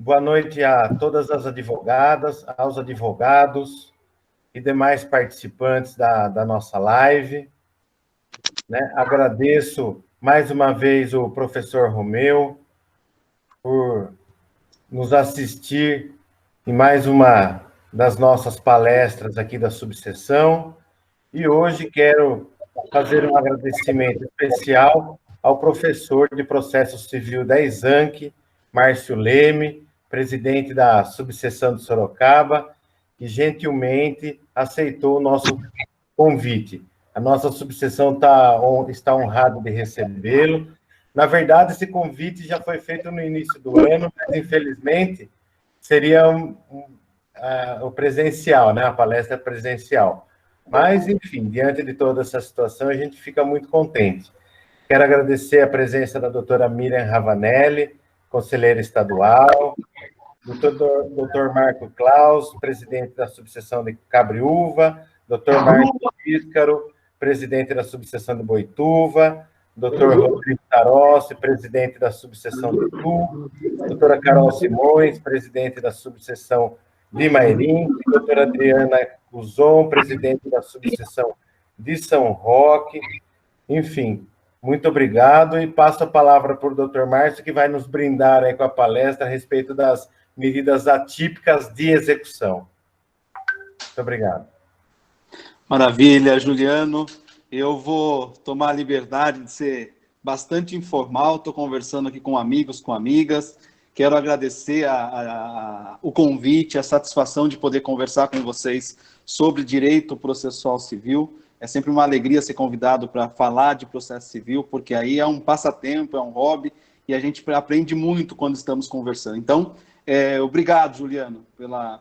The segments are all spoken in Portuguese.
Boa noite a todas as advogadas, aos advogados e demais participantes da nossa live. Agradeço mais uma vez o professor Romeu por nos assistir em mais uma das nossas palestras aqui da subseção. E hoje quero fazer um agradecimento especial ao professor de Processo Civil da ESANC, Márcio Leme, presidente da subseção de Sorocaba, que gentilmente aceitou o nosso convite. A nossa subseção está honrada de recebê-lo. Na verdade, esse convite já foi feito no início do ano, mas, infelizmente, seria o presencial, né? A palestra presencial. Mas, enfim, diante de toda essa situação, a gente fica muito contente. Quero agradecer a presença da doutora Miriam Ravanelli, conselheira estadual, doutor Marco Claus, presidente da subseção de Cabriúva, doutor Marco Píscaro, presidente da subseção de Boituva, doutor Rodrigo Tarossi, presidente da subseção de Itu, doutora Carol Simões, presidente da subseção de Mairim, doutora Adriana Cuzon, presidente da subseção de São Roque. Enfim, muito obrigado e passo a palavra para o doutor Márcio, que vai nos brindar aí com a palestra a respeito das medidas atípicas de execução. Muito obrigado. Maravilha, Juliano. Eu vou tomar a liberdade de ser bastante informal, estou conversando aqui com amigos, com amigas. Quero agradecer o convite, a satisfação de poder conversar com vocês sobre direito processual civil. É sempre uma alegria ser convidado para falar de processo civil, porque aí é um passatempo, é um hobby, e a gente aprende muito quando estamos conversando. Então, obrigado, Juliano,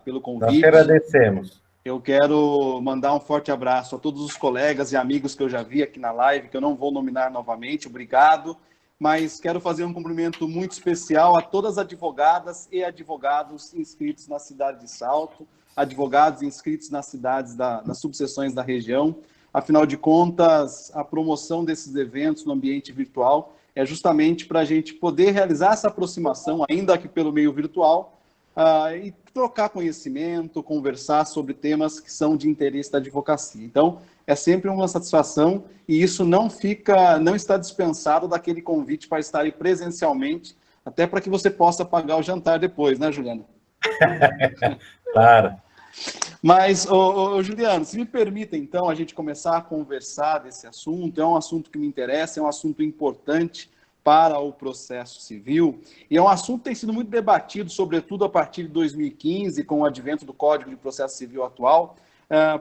pelo convite. Nós que agradecemos. Eu quero mandar um forte abraço a todos os colegas e amigos que eu já vi aqui na live, que eu não vou nominar novamente, obrigado. Mas quero fazer um cumprimento muito especial a todas as advogadas e advogados inscritos na cidade de Salto, advogados inscritos nas cidades nas subseções da região. Afinal de contas, a promoção desses eventos no ambiente virtual é justamente para a gente poder realizar essa aproximação, ainda que pelo meio virtual, e trocar conhecimento, conversar sobre temas que são de interesse da advocacia. Então, é sempre uma satisfação e isso não está dispensado daquele convite para estar aí presencialmente, até para que você possa pagar o jantar depois, né, Juliano? Claro. Mas, Juliano, se me permita, então, a gente começar a conversar desse assunto. É um assunto que me interessa, é um assunto importante para o processo civil, e é um assunto que tem sido muito debatido, sobretudo a partir de 2015, com o advento do Código de Processo Civil atual,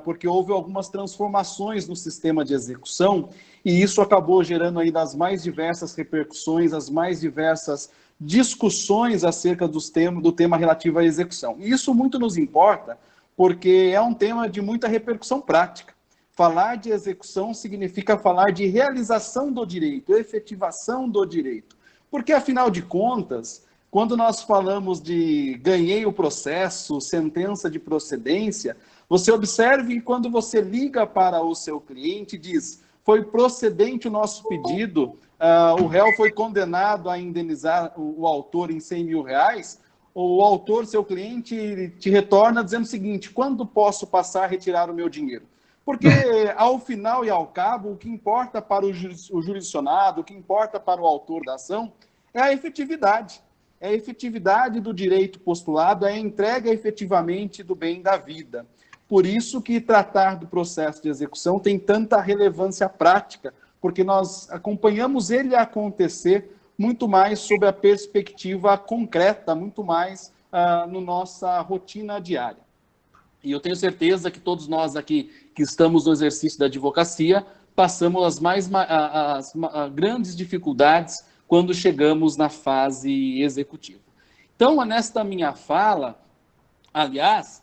porque houve algumas transformações no sistema de execução, e isso acabou gerando aí as mais diversas repercussões, as mais diversas discussões acerca do tema relativo à execução. E isso muito nos importa, porque é um tema de muita repercussão prática. Falar de execução significa falar de realização do direito, efetivação do direito. Porque, afinal de contas, quando nós falamos de ganhei o processo, sentença de procedência, você observe que quando você liga para o seu cliente e diz foi procedente o nosso pedido, o réu foi condenado a indenizar o autor em R$100 mil, o autor, seu cliente, te retorna dizendo o seguinte: quando posso passar a retirar o meu dinheiro? Porque, ao final e ao cabo, o que importa para o jurisdicionado, o que importa para o autor da ação, é a efetividade. É a efetividade do direito postulado, é a entrega efetivamente do bem da vida. Por isso que tratar do processo de execução tem tanta relevância prática, porque nós acompanhamos ele acontecer muito mais sob a perspectiva concreta, muito mais na nossa rotina diária. E eu tenho certeza que todos nós aqui que estamos no exercício da advocacia passamos as grandes dificuldades quando chegamos na fase executiva. Então, nesta minha fala, aliás,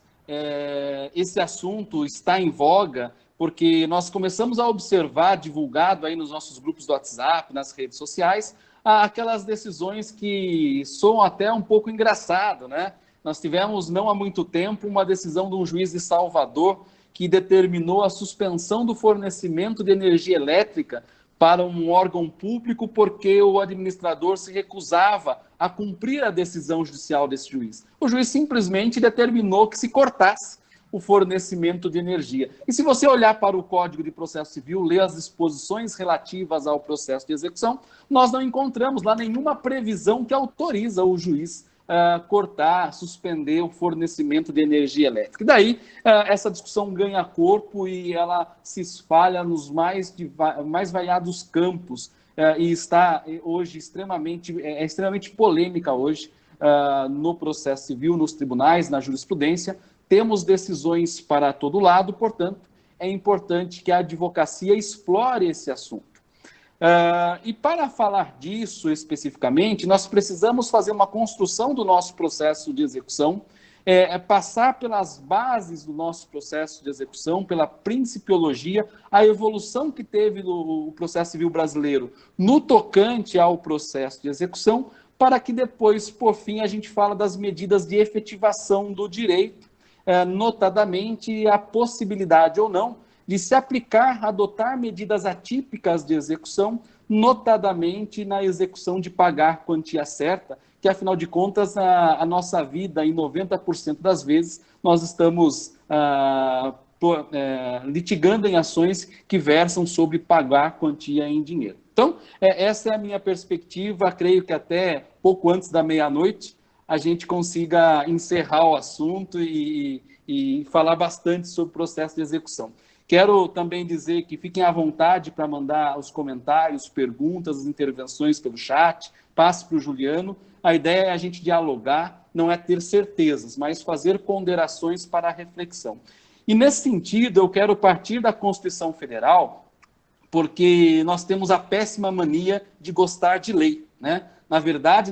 esse assunto está em voga porque nós começamos a observar, divulgado aí nos nossos grupos do WhatsApp, nas redes sociais, aquelas decisões que soam até um pouco engraçado, né? Nós tivemos, não há muito tempo, uma decisão de um juiz de Salvador que determinou a suspensão do fornecimento de energia elétrica para um órgão público porque o administrador se recusava a cumprir a decisão judicial desse juiz. O juiz simplesmente determinou que se cortasse o fornecimento de energia. E se você olhar para o Código de Processo Civil, ler as disposições relativas ao processo de execução, nós não encontramos lá nenhuma previsão que autoriza o juiz cortar, suspender o fornecimento de energia elétrica. E daí, essa discussão ganha corpo e ela se espalha nos mais variados campos e está hoje extremamente polêmica hoje no processo civil, nos tribunais, na jurisprudência. Temos decisões para todo lado, portanto, é importante que a advocacia explore esse assunto. E para falar disso especificamente, nós precisamos fazer uma construção do nosso processo de execução, passar pelas bases do nosso processo de execução, pela principiologia, a evolução que teve no processo civil brasileiro no tocante ao processo de execução, para que depois, por fim, a gente fala das medidas de efetivação do direito, notadamente a possibilidade ou não de se aplicar, adotar medidas atípicas de execução, notadamente na execução de pagar quantia certa, que afinal de contas a nossa vida, em 90% das vezes, nós estamos litigando em ações que versam sobre pagar quantia em dinheiro. Então, essa é a minha perspectiva, creio que até pouco antes da meia-noite, a gente consiga encerrar o assunto e falar bastante sobre o processo de execução. Quero também dizer que fiquem à vontade para mandar os comentários, perguntas, as intervenções pelo chat, passe para o Juliano. A ideia é a gente dialogar, não é ter certezas, mas fazer ponderações para a reflexão. E nesse sentido, eu quero partir da Constituição Federal, porque nós temos a péssima mania de gostar de lei, né? Na verdade,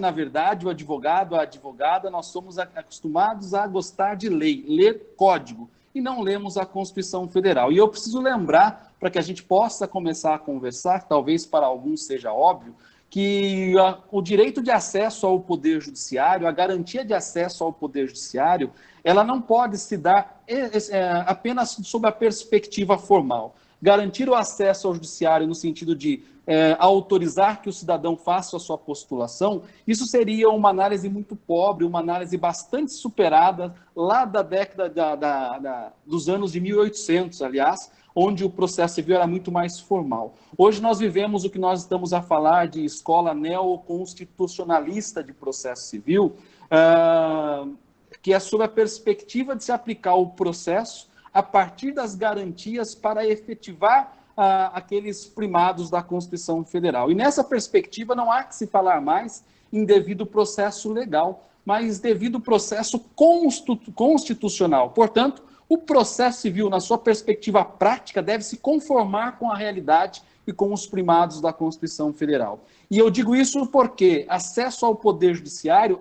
o advogado, a advogada, nós somos acostumados a gostar de lei, ler código, e não lemos a Constituição Federal. E eu preciso lembrar, para que a gente possa começar a conversar, talvez para alguns seja óbvio, que o direito de acesso ao Poder Judiciário, a garantia de acesso ao Poder Judiciário, ela não pode se dar apenas sob a perspectiva formal. Garantir o acesso ao judiciário no sentido de autorizar que o cidadão faça a sua postulação, isso seria uma análise muito pobre, uma análise bastante superada lá da década dos anos de 1800, aliás, onde o processo civil era muito mais formal. Hoje nós vivemos o que nós estamos a falar de escola neoconstitucionalista de processo civil, que é sob a perspectiva de se aplicar o processo a partir das garantias para efetivar aqueles primados da Constituição Federal. E nessa perspectiva não há que se falar mais em devido processo legal, mas devido processo constitucional. Portanto, o processo civil, na sua perspectiva prática, deve se conformar com a realidade e com os primados da Constituição Federal. E eu digo isso porque acesso ao Poder Judiciário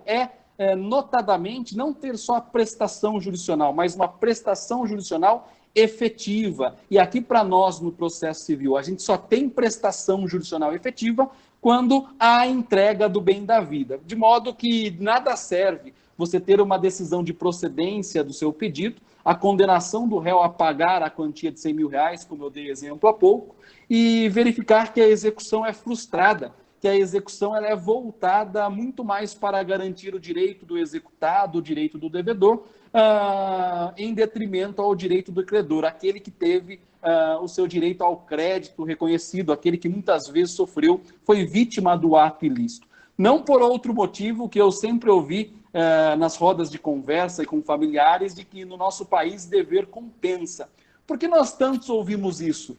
notadamente, não ter só a prestação jurisdicional, mas uma prestação jurisdicional efetiva. E aqui, para nós, no processo civil, a gente só tem prestação jurisdicional efetiva quando há a entrega do bem da vida. De modo que nada serve você ter uma decisão de procedência do seu pedido, a condenação do réu a pagar a quantia de R$100 mil, como eu dei exemplo há pouco, e verificar que a execução é frustrada, que a execução ela é voltada muito mais para garantir o direito do executado, o direito do devedor, em detrimento ao direito do credor, aquele que teve o seu direito ao crédito reconhecido, aquele que muitas vezes foi vítima do ato ilícito. Não por outro motivo que eu sempre ouvi nas rodas de conversa e com familiares, de que no nosso país dever compensa. Por que nós tantos ouvimos isso?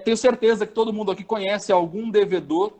Tenho certeza que todo mundo aqui conhece algum devedor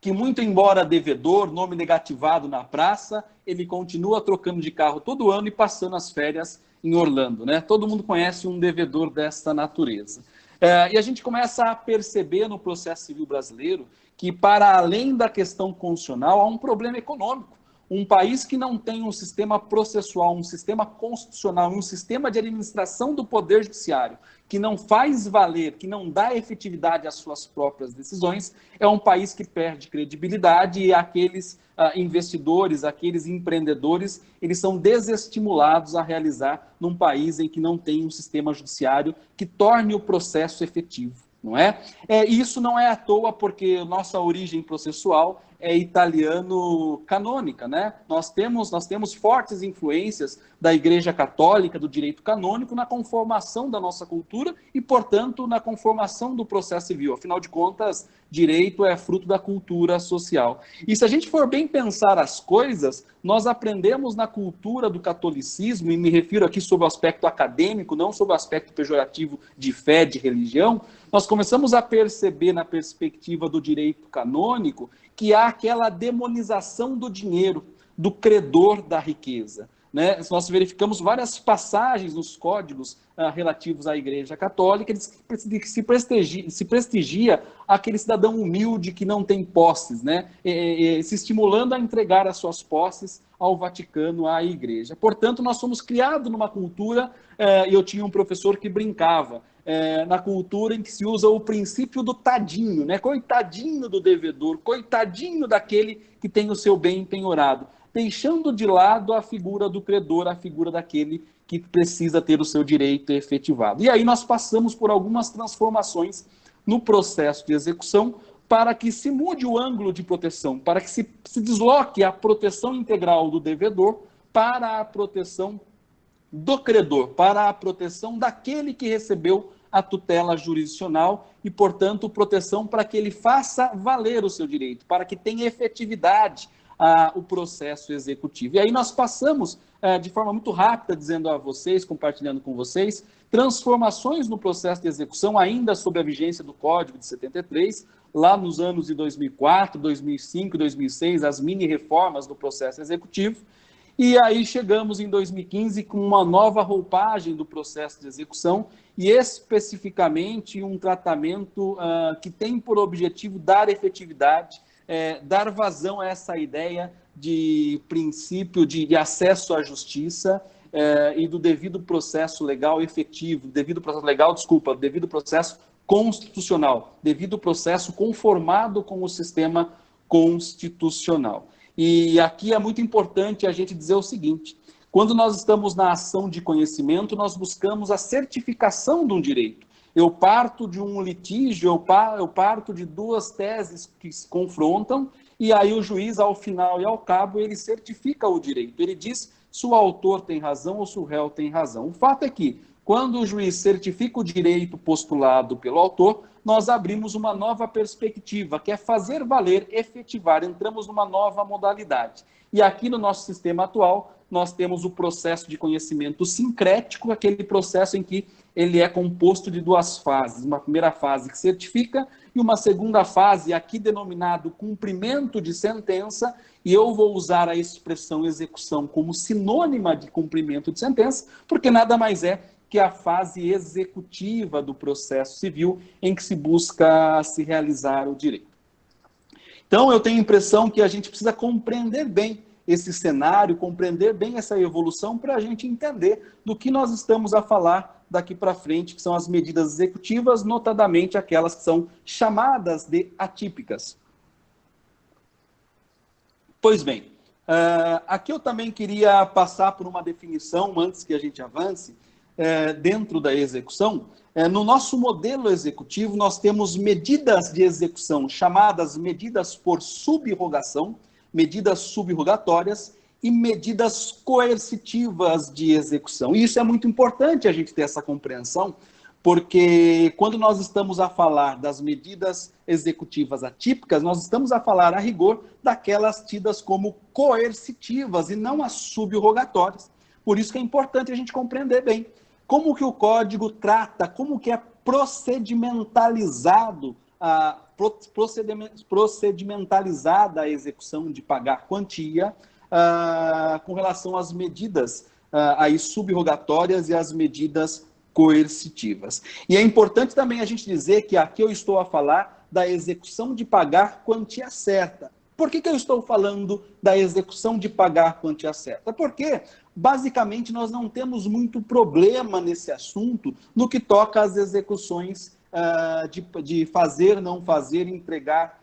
que, muito embora devedor, nome negativado na praça, ele continua trocando de carro todo ano e passando as férias em Orlando, né? Todo mundo conhece um devedor dessa natureza. E a gente começa a perceber no processo civil brasileiro que, para além da questão constitucional, há um problema econômico. Um país que não tem um sistema processual, um sistema constitucional, um sistema de administração do Poder Judiciário, que não faz valer, que não dá efetividade às suas próprias decisões, é um país que perde credibilidade e aqueles investidores, aqueles empreendedores, eles são desestimulados a realizar num país em que não tem um sistema judiciário que torne o processo efetivo. Não é? Isso não é à toa, porque nossa origem processual italiano-canônica, né? Nós temos fortes influências da Igreja Católica, do direito canônico, na conformação da nossa cultura e, portanto, na conformação do processo civil. Afinal de contas, direito é fruto da cultura social. E se a gente for bem pensar as coisas, nós aprendemos na cultura do catolicismo, e me refiro aqui sobre o aspecto acadêmico, não sobre o aspecto pejorativo de fé, de religião, nós começamos a perceber na perspectiva do direito canônico que há aquela demonização do dinheiro, do credor da riqueza. Né? Nós verificamos várias passagens nos códigos relativos à Igreja Católica que se prestigia aquele cidadão humilde que não tem posses, né? Se estimulando a entregar as suas posses ao Vaticano, à Igreja. Portanto, nós somos criados numa cultura, e eu tinha um professor que brincava, na cultura em que se usa o princípio do tadinho, né? Coitadinho do devedor, coitadinho daquele que tem o seu bem penhorado, deixando de lado a figura do credor, a figura daquele que precisa ter o seu direito efetivado. E aí nós passamos por algumas transformações no processo de execução para que se mude o ângulo de proteção, para que se desloque a proteção integral do devedor para a proteção do credor, para a proteção daquele que recebeu a tutela jurisdicional e, portanto, proteção para que ele faça valer o seu direito, para que tenha efetividade o processo executivo. E aí nós passamos, de forma muito rápida, dizendo a vocês, compartilhando com vocês, transformações no processo de execução, ainda sob a vigência do Código de 73, lá nos anos de 2004, 2005, 2006, as mini-reformas do processo executivo, e aí chegamos em 2015 com uma nova roupagem do processo de execução e especificamente um tratamento que tem por objetivo dar efetividade, dar vazão a essa ideia de princípio de acesso à justiça e do devido processo legal efetivo, devido processo constitucional, devido processo conformado com o sistema constitucional. E aqui é muito importante a gente dizer o seguinte: quando nós estamos na ação de conhecimento, nós buscamos a certificação de um direito. Eu parto de um litígio, eu parto de duas teses que se confrontam, e aí o juiz, ao final e ao cabo, ele certifica o direito. Ele diz se o autor tem razão ou se o réu tem razão. O fato é que, quando o juiz certifica o direito postulado pelo autor, nós abrimos uma nova perspectiva, que é fazer valer, efetivar. Entramos numa nova modalidade. E aqui no nosso sistema atual, nós temos o processo de conhecimento sincrético, aquele processo em que ele é composto de duas fases. Uma primeira fase que certifica e uma segunda fase, aqui denominado cumprimento de sentença, e eu vou usar a expressão execução como sinônima de cumprimento de sentença, porque nada mais é que a fase executiva do processo civil em que se busca se realizar o direito. Então, eu tenho a impressão que a gente precisa compreender bem esse cenário, compreender bem essa evolução para a gente entender do que nós estamos a falar daqui para frente, que são as medidas executivas, notadamente aquelas que são chamadas de atípicas. Pois bem, aqui eu também queria passar por uma definição, antes que a gente avance, dentro da execução. No nosso modelo executivo, nós temos medidas de execução chamadas medidas por subrogação, medidas subrogatórias e medidas coercitivas de execução. E isso é muito importante a gente ter essa compreensão, porque quando nós estamos a falar das medidas executivas atípicas, nós estamos a falar, a rigor, daquelas tidas como coercitivas e não as subrogatórias. Por isso que é importante a gente compreender bem como que o código trata, como que é procedimentalizada a execução de pagar quantia com relação às medidas aí subrogatórias e às medidas coercitivas. E é importante também a gente dizer que aqui eu estou a falar da execução de pagar quantia certa. Por que eu estou falando da execução de pagar quantia certa? Porque, basicamente, nós não temos muito problema nesse assunto no que toca às execuções de fazer, não fazer, entregar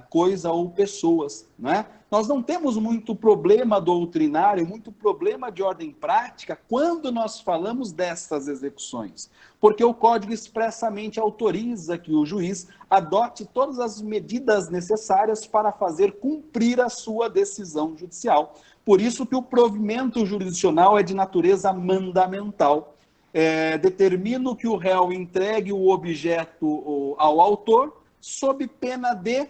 coisa ou pessoas, né? Nós não temos muito problema doutrinário, muito problema de ordem prática quando nós falamos dessas execuções, porque o Código expressamente autoriza que o juiz adote todas as medidas necessárias para fazer cumprir a sua decisão judicial. Por isso que o provimento jurisdicional é de natureza mandamental. Determino que o réu entregue o objeto ao autor sob pena de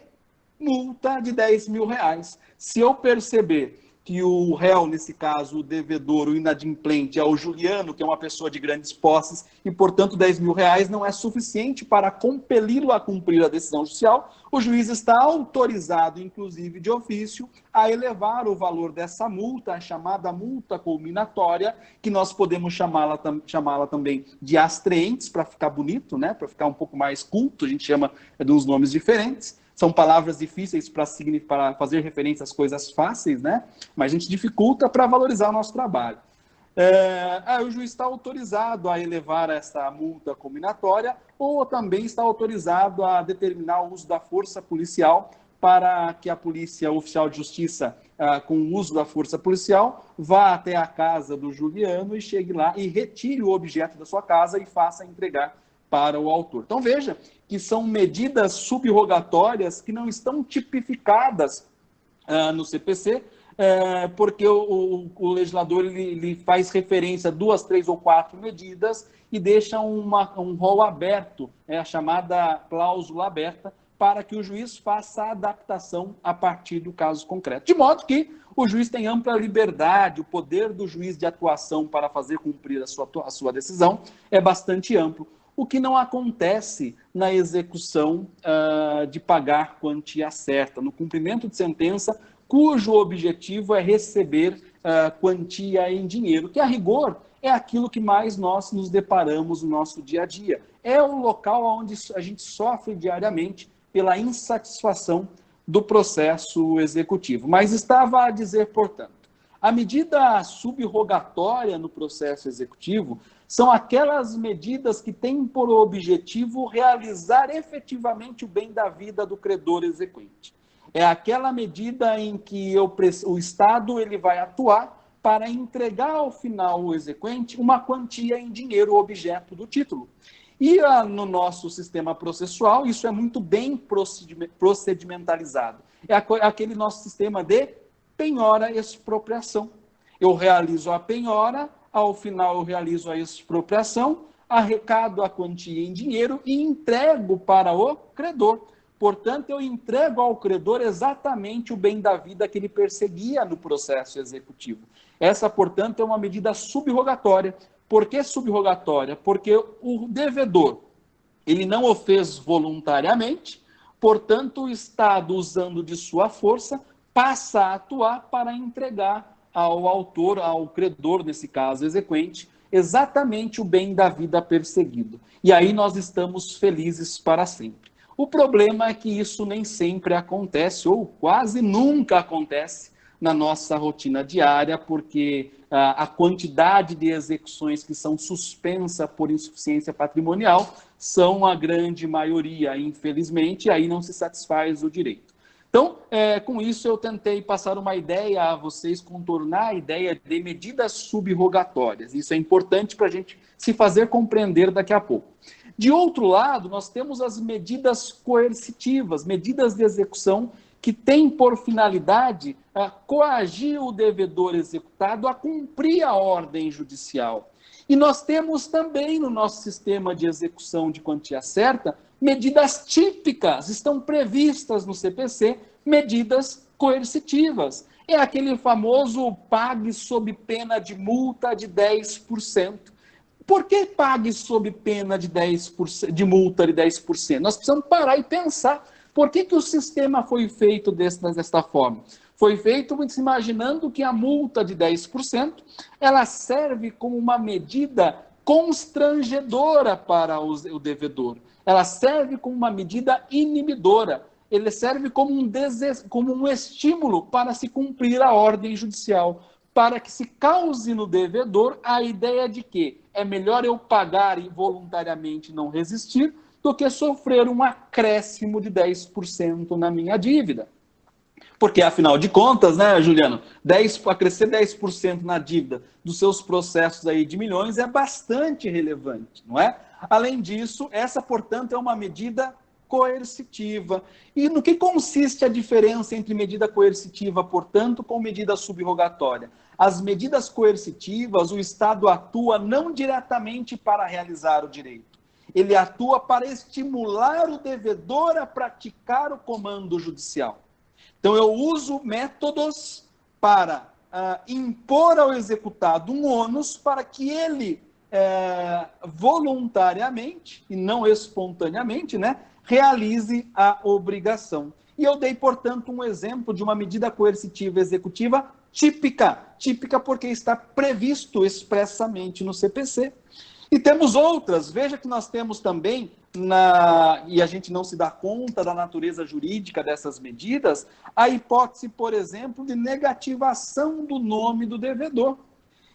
multa de R$10.000. Se eu perceber que o réu, nesse caso, o devedor, o inadimplente, é o Juliano, que é uma pessoa de grandes posses, e, portanto, R$10.000 não é suficiente para compeli-lo a cumprir a decisão judicial, o juiz está autorizado, inclusive de ofício, a elevar o valor dessa multa, a chamada multa culminatória, que nós podemos chamá-la também de astreentes, para ficar bonito, né? Para ficar um pouco mais culto, a gente chama de uns nomes diferentes. São palavras difíceis para fazer referência às coisas fáceis, né? Mas a gente dificulta para valorizar o nosso trabalho. O juiz está autorizado a elevar essa multa combinatória ou também está autorizado a determinar o uso da força policial para que a polícia oficial de justiça, com o uso da força policial, vá até a casa do Juliano e chegue lá e retire o objeto da sua casa e faça entregar para o autor. Então, veja que são medidas subrogatórias que não estão tipificadas no CPC, porque o legislador ele faz referência a 2, 3 ou 4 medidas e deixa um rol aberto, a chamada cláusula aberta, para que o juiz faça a adaptação a partir do caso concreto. De modo que o juiz tem ampla liberdade, o poder do juiz de atuação para fazer cumprir a sua decisão é bastante amplo. O que não acontece na execução de pagar quantia certa, no cumprimento de sentença, cujo objetivo é receber quantia em dinheiro, que a rigor é aquilo que mais nós nos deparamos no nosso dia a dia. É o local onde a gente sofre diariamente pela insatisfação do processo executivo. Mas estava a dizer, portanto, a medida subrogatória no processo executivo são aquelas medidas que têm por objetivo realizar efetivamente o bem da vida do credor exequente. É aquela medida em que o Estado ele vai atuar para entregar ao final o exequente uma quantia em dinheiro, objeto do título. E no nosso sistema processual, isso é muito bem procedimentalizado. É aquele nosso sistema de penhora-expropriação. Eu realizo a penhora, ao final eu realizo a expropriação, arrecado a quantia em dinheiro e entrego para o credor. Portanto, eu entrego ao credor exatamente o bem da vida que ele perseguia no processo executivo. Essa, portanto, é uma medida subrogatória. Por que subrogatória? Porque o devedor, ele não o fez voluntariamente, portanto, o Estado, usando de sua força, passa a atuar para entregar ao autor, ao credor, nesse caso, exequente, exatamente o bem da vida perseguido. E aí nós estamos felizes para sempre. O problema é que isso nem sempre acontece, ou quase nunca acontece, na nossa rotina diária, porque a quantidade de execuções que são suspensas por insuficiência patrimonial são a grande maioria, infelizmente, e aí não se satisfaz o direito. Então, com isso, eu tentei passar uma ideia a vocês, contornar a ideia de medidas subrogatórias. Isso é importante para a gente se fazer compreender daqui a pouco. De outro lado, nós temos as medidas coercitivas, medidas de execução que têm por finalidade coagir o devedor executado a cumprir a ordem judicial. E nós temos também no nosso sistema de execução de quantia certa medidas típicas, estão previstas no CPC, medidas coercitivas. É aquele famoso pague sob pena de multa de 10%. Por que pague sob pena de 10%, de multa de 10%? Nós precisamos parar e pensar. Por que o sistema foi feito desta forma? Foi feito se imaginando que a multa de 10% ela serve como uma medida constrangedora para o devedor. Ela serve como uma medida inibidora. Ele serve como um estímulo para se cumprir a ordem judicial, para que se cause no devedor a ideia de que é melhor eu pagar e voluntariamente não resistir do que sofrer um acréscimo de 10% na minha dívida. Porque, afinal de contas, né, Juliano, acrescer 10% na dívida dos seus processos aí de milhões é bastante relevante, não é? Além disso, essa, portanto, é uma medida coercitiva. E no que consiste a diferença entre medida coercitiva, portanto, com medida subrogatória? As medidas coercitivas, o Estado atua não diretamente para realizar o direito. Ele atua para estimular o devedor a praticar o comando judicial. Então, eu uso métodos para impor ao executado um ônus para que ele, voluntariamente, e não espontaneamente, né, realize a obrigação. E eu dei, portanto, um exemplo de uma medida coercitiva executiva típica. Típica porque está previsto expressamente no CPC. E temos outras. Veja que nós temos também, e a gente não se dá conta da natureza jurídica dessas medidas, a hipótese, por exemplo, de negativação do nome do devedor.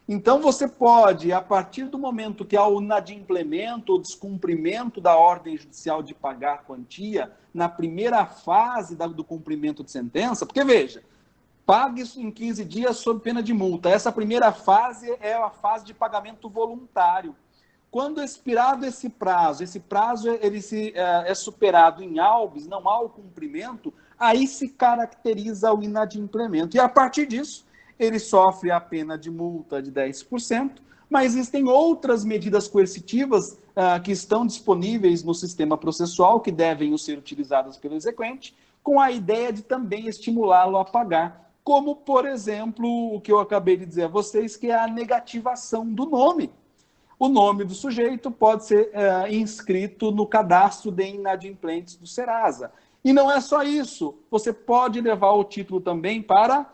Então, você pode, a partir do momento que há o inadimplemento ou descumprimento da ordem judicial de pagar a quantia, na primeira fase do cumprimento de sentença, porque, veja, pague isso em 15 dias sob pena de multa. Essa primeira fase é a fase de pagamento voluntário. Quando expirado esse prazo ele é superado em albis, não há o cumprimento, aí se caracteriza o inadimplemento. E a partir disso, ele sofre a pena de multa de 10%, mas existem outras medidas coercitivas que estão disponíveis no sistema processual, que devem ser utilizadas pelo exequente, com a ideia de também estimulá-lo a pagar, como, por exemplo, o que eu acabei de dizer a vocês, que é a negativação do nome. O nome do sujeito pode ser inscrito no cadastro de inadimplentes do Serasa. E não é só isso, você pode levar o título também para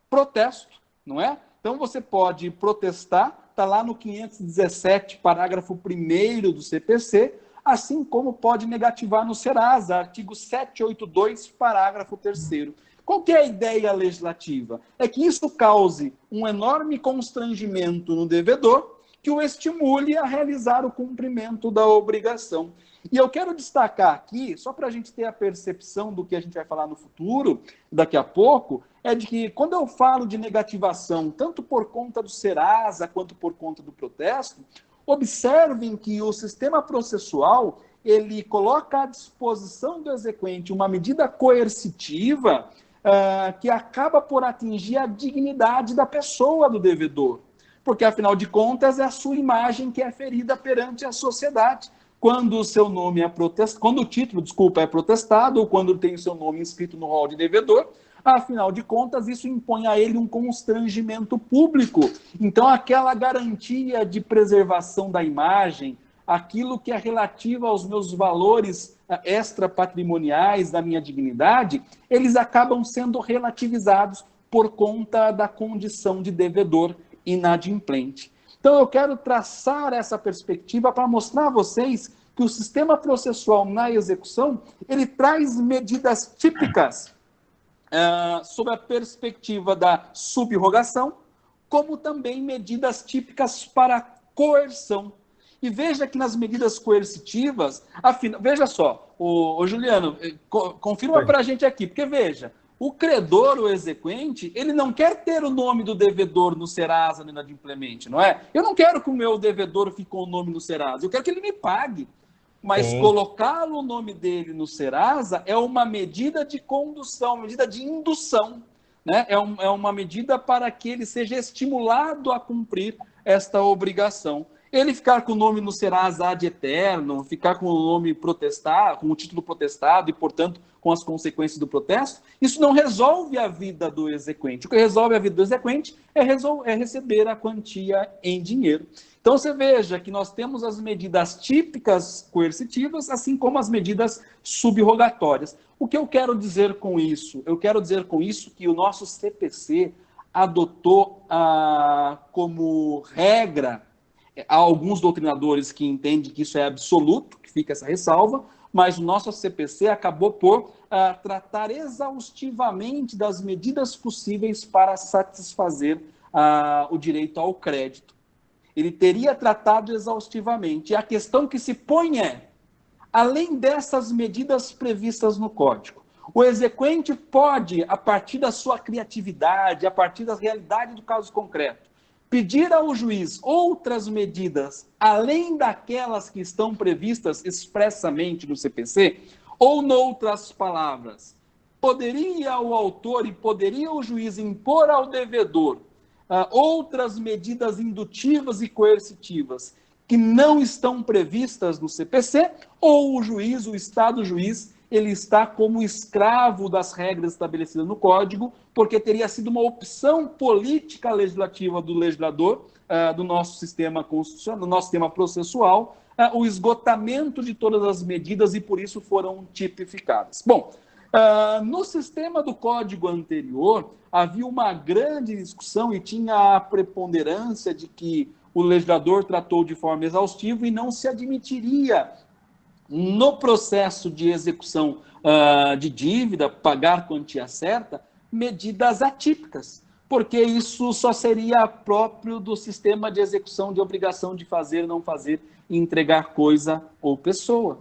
protesto, não é? Então você pode protestar, está lá no 517, parágrafo 1º do CPC, assim como pode negativar no Serasa, artigo 782, parágrafo 3º. Qual que é a ideia legislativa? É que isso cause um enorme constrangimento no devedor, que o estimule a realizar o cumprimento da obrigação. E eu quero destacar aqui, só para a gente ter a percepção do que a gente vai falar no futuro, daqui a pouco, é de que quando eu falo de negativação, tanto por conta do Serasa quanto por conta do protesto, observem que o sistema processual, ele coloca à disposição do exequente uma medida coercitiva que acaba por atingir a dignidade da pessoa do devedor. Porque, afinal de contas, é a sua imagem que é ferida perante a sociedade. Quando o seu nome é quando o título, é protestado, ou quando tem o seu nome inscrito no rol de devedor, afinal de contas, isso impõe a ele um constrangimento público. Então, aquela garantia de preservação da imagem, aquilo que é relativo aos meus valores extrapatrimoniais, da minha dignidade, eles acabam sendo relativizados por conta da condição de devedor inadimplente. Então, eu quero traçar essa perspectiva para mostrar a vocês que o sistema processual na execução, ele traz medidas típicas sob a perspectiva da subrogação, como também medidas típicas para coerção. E veja que nas medidas coercitivas, veja só, o Juliano, confirma para a gente aqui, porque veja, o credor, o exequente, ele não quer ter o nome do devedor no Serasa, no inadimplemente, não é? Eu não quero que o meu devedor fique com o nome no Serasa, eu quero que ele me pague. Mas colocá-lo o nome dele no Serasa é uma medida de condução, medida de indução, né? É uma medida para que ele seja estimulado a cumprir esta obrigação. Ele ficar com o nome no Serasa ad eterno, ficar com o nome protestado, com o título protestado e, portanto, com as consequências do protesto, isso não resolve a vida do exequente. O que resolve a vida do exequente é receber a quantia em dinheiro. Então, você veja que nós temos as medidas típicas coercitivas, assim como as medidas subrogatórias. O que eu quero dizer com isso? Eu quero dizer com isso que o nosso CPC adotou como regra. Há alguns doutrinadores que entendem que isso é absoluto, que fica essa ressalva, mas o nosso CPC acabou por tratar exaustivamente das medidas possíveis para satisfazer o direito ao crédito. Ele teria tratado exaustivamente. E a questão que se põe é, além dessas medidas previstas no Código, o exequente pode, a partir da sua criatividade, a partir da realidade do caso concreto, pedir ao juiz outras medidas, além daquelas que estão previstas expressamente no CPC, ou, noutras palavras, poderia o autor e poderia o juiz impor ao devedor outras medidas indutivas e coercitivas que não estão previstas no CPC, ou o juiz, o Estado juiz, ele está como escravo das regras estabelecidas no Código, porque teria sido uma opção política legislativa do legislador, do nosso sistema constitucional, do nosso sistema processual, o esgotamento de todas as medidas e por isso foram tipificadas. Bom, no sistema do Código anterior, havia uma grande discussão e tinha a preponderância de que o legislador tratou de forma exaustiva e não se admitiria, no processo de execução de dívida, pagar quantia certa, medidas atípicas, porque isso só seria próprio do sistema de execução de obrigação de fazer, não fazer e entregar coisa ou pessoa.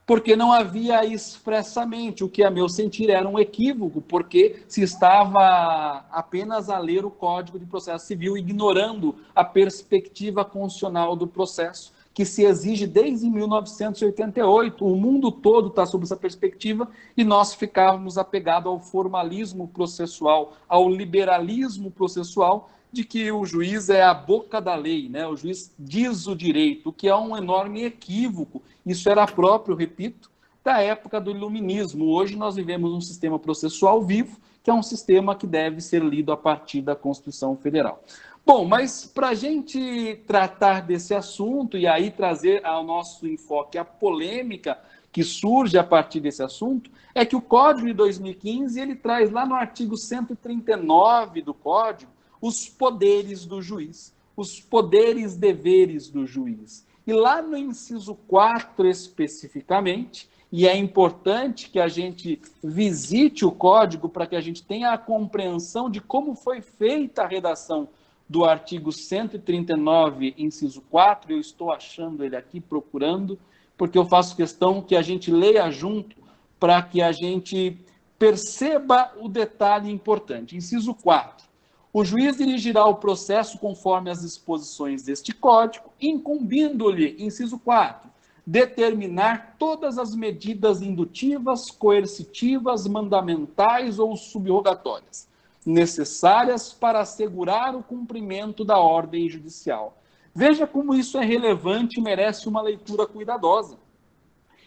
Porque não havia expressamente, o que a meu sentir era um equívoco, porque se estava apenas a ler o Código de Processo Civil, ignorando a perspectiva constitucional do processo, que se exige desde 1988. O mundo todo está sob essa perspectiva e nós ficávamos apegados ao formalismo processual, ao liberalismo processual, de que o juiz é a boca da lei, né? O juiz diz o direito, o que é um enorme equívoco. Isso era próprio, repito, da época do iluminismo. Hoje nós vivemos um sistema processual vivo, que é um sistema que deve ser lido a partir da Constituição Federal. Bom, mas para a gente tratar desse assunto e aí trazer ao nosso enfoque a polêmica que surge a partir desse assunto, é que o Código de 2015, ele traz lá no artigo 139 do Código, os poderes do juiz, os poderes deveres do juiz. E lá no inciso 4 especificamente, e é importante que a gente visite o Código para que a gente tenha a compreensão de como foi feita a redação do artigo 139, inciso 4, eu estou achando ele aqui, procurando, porque eu faço questão que a gente leia junto para que a gente perceba o detalhe importante. Inciso 4. O juiz dirigirá o processo conforme as disposições deste Código, incumbindo-lhe, inciso 4, determinar todas as medidas indutivas, coercitivas, mandamentais ou subrogatórias necessárias para assegurar o cumprimento da ordem judicial. Veja como isso é relevante e merece uma leitura cuidadosa.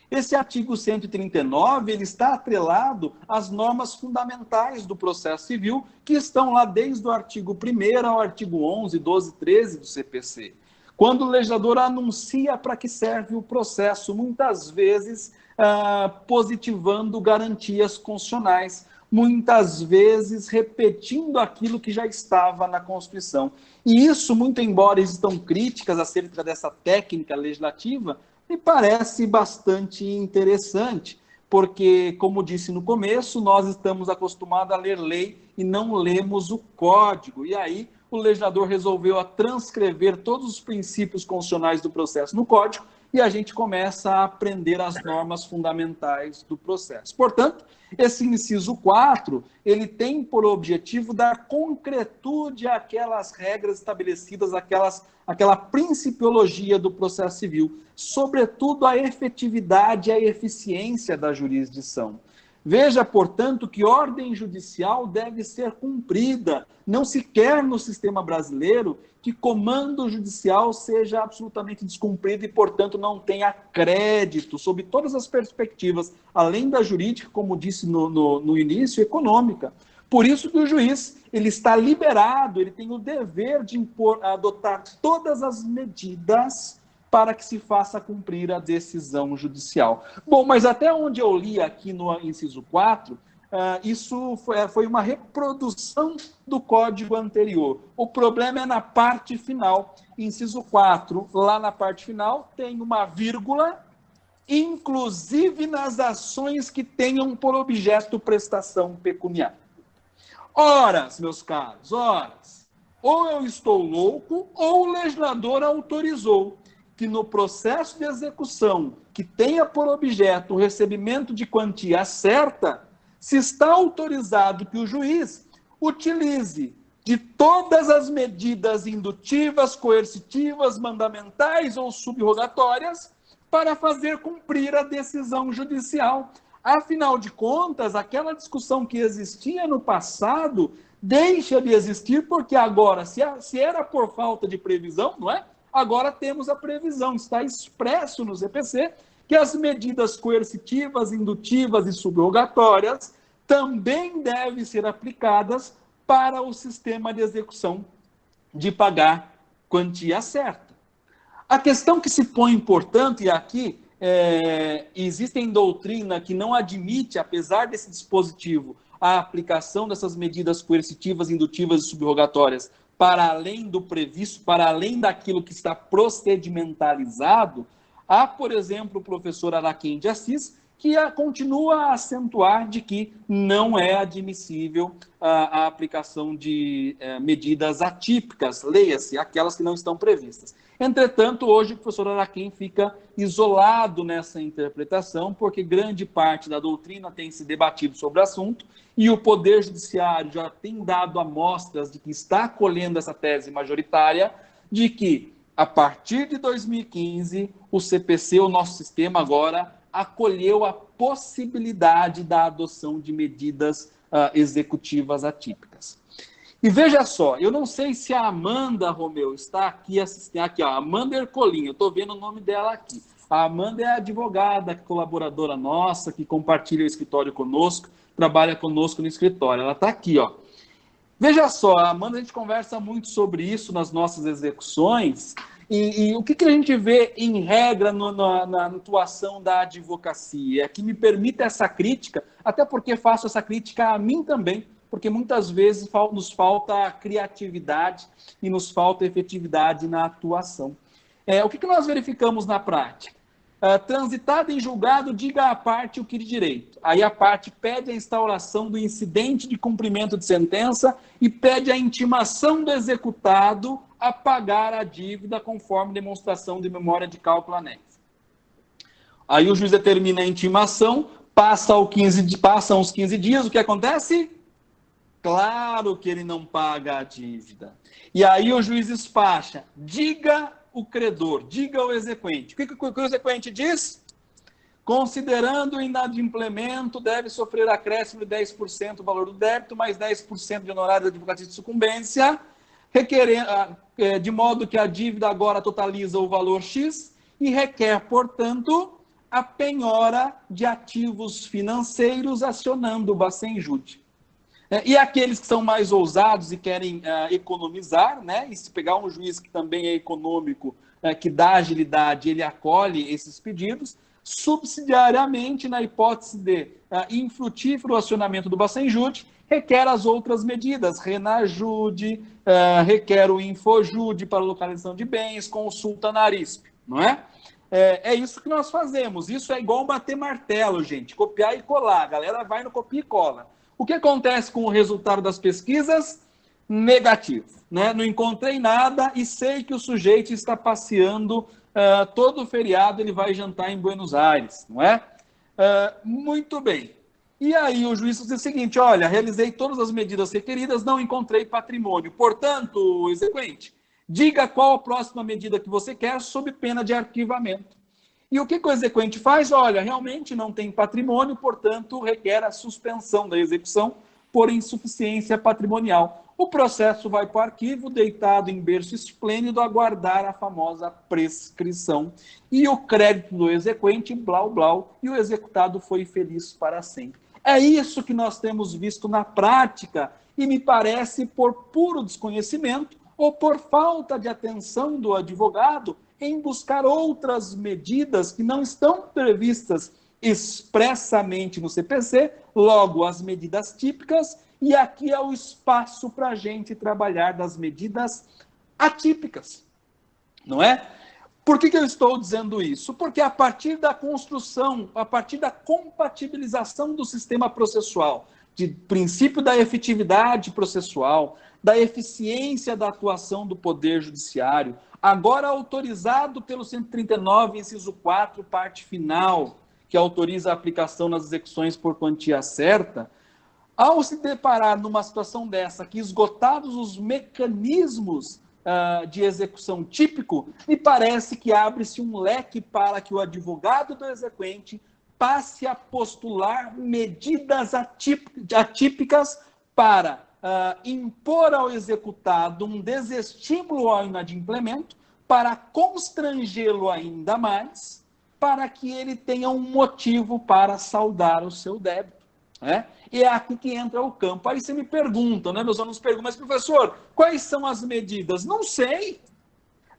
Esse artigo 139, ele está atrelado às normas fundamentais do processo civil, que estão lá desde o artigo 1º ao artigo 11, 12, 13 do CPC. Quando o legislador anuncia para que serve o processo, muitas vezes positivando garantias constitucionais, muitas vezes repetindo aquilo que já estava na Constituição. E isso, muito embora existam críticas acerca dessa técnica legislativa, me parece bastante interessante, porque, como disse no começo, nós estamos acostumados a ler lei e não lemos o Código. E aí o legislador resolveu transcrever todos os princípios constitucionais do processo no Código e a gente começa a aprender as normas fundamentais do processo. Portanto, esse inciso 4, ele tem por objetivo dar concretude àquelas regras estabelecidas, aquela principiologia do processo civil, sobretudo a efetividade e a eficiência da jurisdição. Veja, portanto, que ordem judicial deve ser cumprida. Não se quer no sistema brasileiro que comando judicial seja absolutamente descumprido e, portanto, não tenha crédito sob todas as perspectivas, além da jurídica, como disse no início, econômica. Por isso que o juiz ele está liberado, ele tem o dever de adotar todas as medidas para que se faça cumprir a decisão judicial. Bom, mas até onde eu li aqui no inciso 4, isso foi uma reprodução do código anterior. O problema é na parte final. Inciso 4, lá na parte final, tem uma vírgula, inclusive nas ações que tenham por objeto prestação pecuniária. Ora, meus caros, ou eu estou louco, ou o legislador autorizou que no processo de execução que tenha por objeto o recebimento de quantia certa, se está autorizado que o juiz utilize de todas as medidas indutivas, coercitivas, mandamentais ou subrogatórias para fazer cumprir a decisão judicial. Afinal de contas, aquela discussão que existia no passado deixa de existir, porque agora, se era por falta de previsão, não é? Agora temos a previsão, está expresso no CPC que as medidas coercitivas, indutivas e subrogatórias também devem ser aplicadas para o sistema de execução de pagar quantia certa. A questão que se põe, portanto, e aqui existem doutrina que não admite, apesar desse dispositivo, a aplicação dessas medidas coercitivas, indutivas e subrogatórias para além do previsto, para além daquilo que está procedimentalizado. Há, por exemplo, o professor Araquém de Assis, que continua a acentuar de que não é admissível a aplicação de medidas atípicas, leia-se, aquelas que não estão previstas. Entretanto, hoje o professor Araquém fica isolado nessa interpretação, porque grande parte da doutrina tem se debatido sobre o assunto, e o Poder Judiciário já tem dado amostras de que está acolhendo essa tese majoritária, de que, a partir de 2015, o CPC, o nosso sistema agora, acolheu a possibilidade da adoção de medidas executivas atípicas. E veja só, eu não sei se a Amanda Romeu está aqui assistindo, aqui, ó, Amanda Ercolim, eu estou vendo o nome dela aqui. A Amanda é advogada, colaboradora nossa, que compartilha o escritório conosco, trabalha conosco no escritório. Ela está aqui, ó. Veja só, a Amanda, a gente conversa muito sobre isso nas nossas execuções, e o que a gente vê em regra na atuação da advocacia? Que me permita essa crítica, até porque faço essa crítica a mim também, porque muitas vezes nos falta criatividade e nos falta efetividade na atuação. O que nós verificamos na prática? Transitado em julgado, diga à parte o que de direito. Aí a parte pede a instauração do incidente de cumprimento de sentença e pede a intimação do executado a pagar a dívida conforme demonstração de memória de cálculo anexa. Aí o juiz determina a intimação, passam os 15 dias, o que acontece? Claro que ele não paga a dívida. E aí o juiz despacha, diga o credor, diga o exequente. O que o exequente diz? Considerando o inadimplemento, deve sofrer acréscimo de 10% do valor do débito, mais 10% de honorário de advocacia de sucumbência, de modo que a dívida agora totaliza o valor X e requer, portanto, a penhora de ativos financeiros acionando o Bacen-Júdi. E aqueles que são mais ousados e querem economizar, né? E se pegar um juiz que também é econômico, que dá agilidade, ele acolhe esses pedidos, subsidiariamente, na hipótese de infrutífero acionamento do Bacen-Júdi, requer as outras medidas, Renajude, requer o Infojude para localização de bens, consulta na ARISP, não é? É isso que nós fazemos. Isso é igual bater martelo, gente, copiar e colar. A galera vai no copia e cola. O que acontece com o resultado das pesquisas? Negativo, né? Não encontrei nada e sei que o sujeito está passeando todo feriado, ele vai jantar em Buenos Aires, não é? Muito bem. E aí o juiz diz o seguinte, olha, realizei todas as medidas requeridas, não encontrei patrimônio. Portanto, exequente, diga qual a próxima medida que você quer sob pena de arquivamento. E o que o exequente faz? Olha, realmente não tem patrimônio, portanto, requer a suspensão da execução por insuficiência patrimonial. O processo vai para o arquivo, deitado em berço esplêndido, aguardar a famosa prescrição. E o crédito do exequente, blau, blau, e o executado foi feliz para sempre. É isso que nós temos visto na prática, e me parece por puro desconhecimento ou por falta de atenção do advogado em buscar outras medidas que não estão previstas expressamente no CPC, logo as medidas típicas, e aqui é o espaço para a gente trabalhar das medidas atípicas, não é? Por que eu estou dizendo isso? Porque a partir da construção, a partir da compatibilização do sistema processual, de princípio da efetividade processual, da eficiência da atuação do Poder Judiciário, agora autorizado pelo 139, inciso 4, parte final, que autoriza a aplicação nas execuções por quantia certa, ao se deparar numa situação dessa, que esgotados os mecanismos de execução típico, me parece que abre-se um leque para que o advogado do exequente passe a postular medidas atípicas para impor ao executado um desestímulo ao inadimplemento, para constrangê-lo ainda mais, para que ele tenha um motivo para saldar o seu débito. E é aqui que entra o campo. Aí você me pergunta, né? Meus alunos perguntam, mas professor, quais são as medidas? Não sei.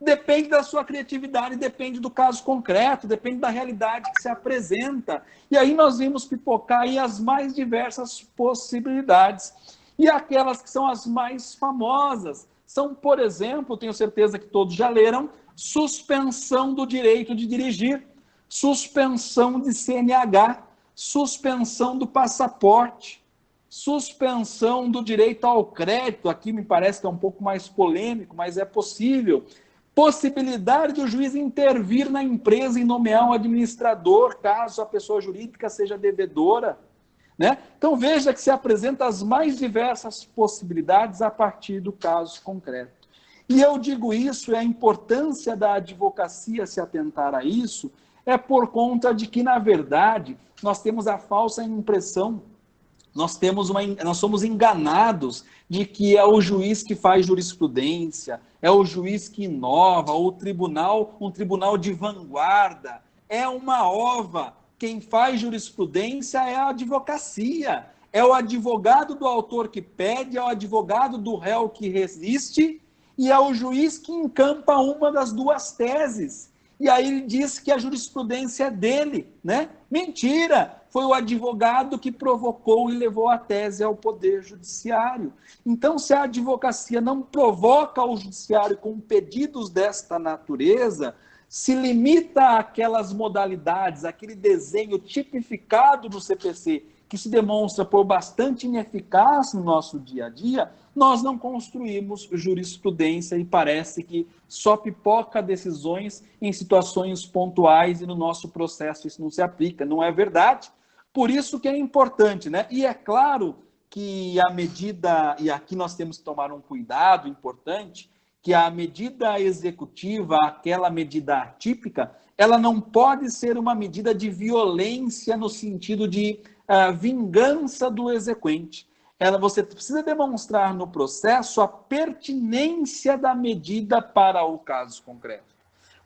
Depende da sua criatividade, depende do caso concreto, depende da realidade que se apresenta. E aí nós vimos pipocar aí as mais diversas possibilidades. E aquelas que são as mais famosas são, por exemplo, tenho certeza que todos já leram, suspensão do direito de dirigir, suspensão de CNH, suspensão do passaporte, suspensão do direito ao crédito, aqui me parece que é um pouco mais polêmico, mas é possível. Possibilidade do juiz intervir na empresa e nomear um administrador, caso a pessoa jurídica seja devedora. Né? Então veja que se apresenta as mais diversas possibilidades a partir do caso concreto. E eu digo isso, a importância da advocacia se atentar a isso, é por conta de que, na verdade, nós temos a falsa impressão, nós somos enganados de que é o juiz que faz jurisprudência, é o juiz que inova, ou um tribunal de vanguarda, é uma ova. Quem faz jurisprudência é a advocacia, é o advogado do autor que pede, é o advogado do réu que resiste, e é o juiz que encampa uma das duas teses. E aí ele diz que a jurisprudência é dele, né? Mentira! Foi o advogado que provocou e levou a tese ao Poder Judiciário. Então, se a advocacia não provoca o judiciário com pedidos desta natureza, se limita àquelas modalidades, aquele desenho tipificado do CPC, que se demonstra por bastante ineficaz no nosso dia a dia, nós não construímos jurisprudência e parece que só pipoca decisões em situações pontuais e no nosso processo isso não se aplica. Não é verdade? Por isso que é importante, né? E é claro que a medida, e aqui nós temos que tomar um cuidado importante, que a medida executiva, aquela medida atípica, ela não pode ser uma medida de violência no sentido de vingança do exequente. Você precisa demonstrar no processo a pertinência da medida para o caso concreto.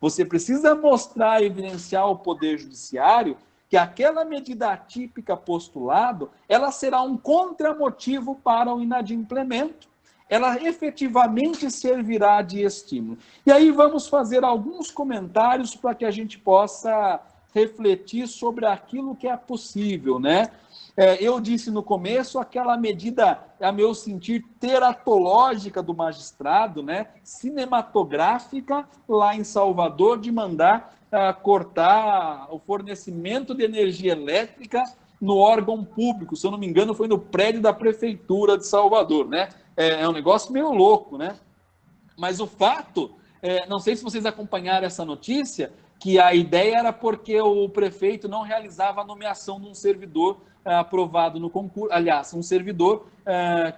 Você precisa mostrar, evidenciar ao Poder Judiciário que aquela medida atípica postulado, ela será um contramotivo para o inadimplemento. Ela efetivamente servirá de estímulo. E aí vamos fazer alguns comentários para que a gente possa refletir sobre aquilo que é possível, né? Eu disse no começo aquela medida, a meu sentir, teratológica do magistrado, né? Cinematográfica, lá em Salvador, de mandar cortar o fornecimento de energia elétrica no órgão público. Se eu não me engano, foi no prédio da Prefeitura de Salvador, né? É um negócio meio louco, né? Mas o fato, não sei se vocês acompanharam essa notícia, que a ideia era porque o prefeito não realizava a nomeação de um servidor aprovado no concurso, aliás, um servidor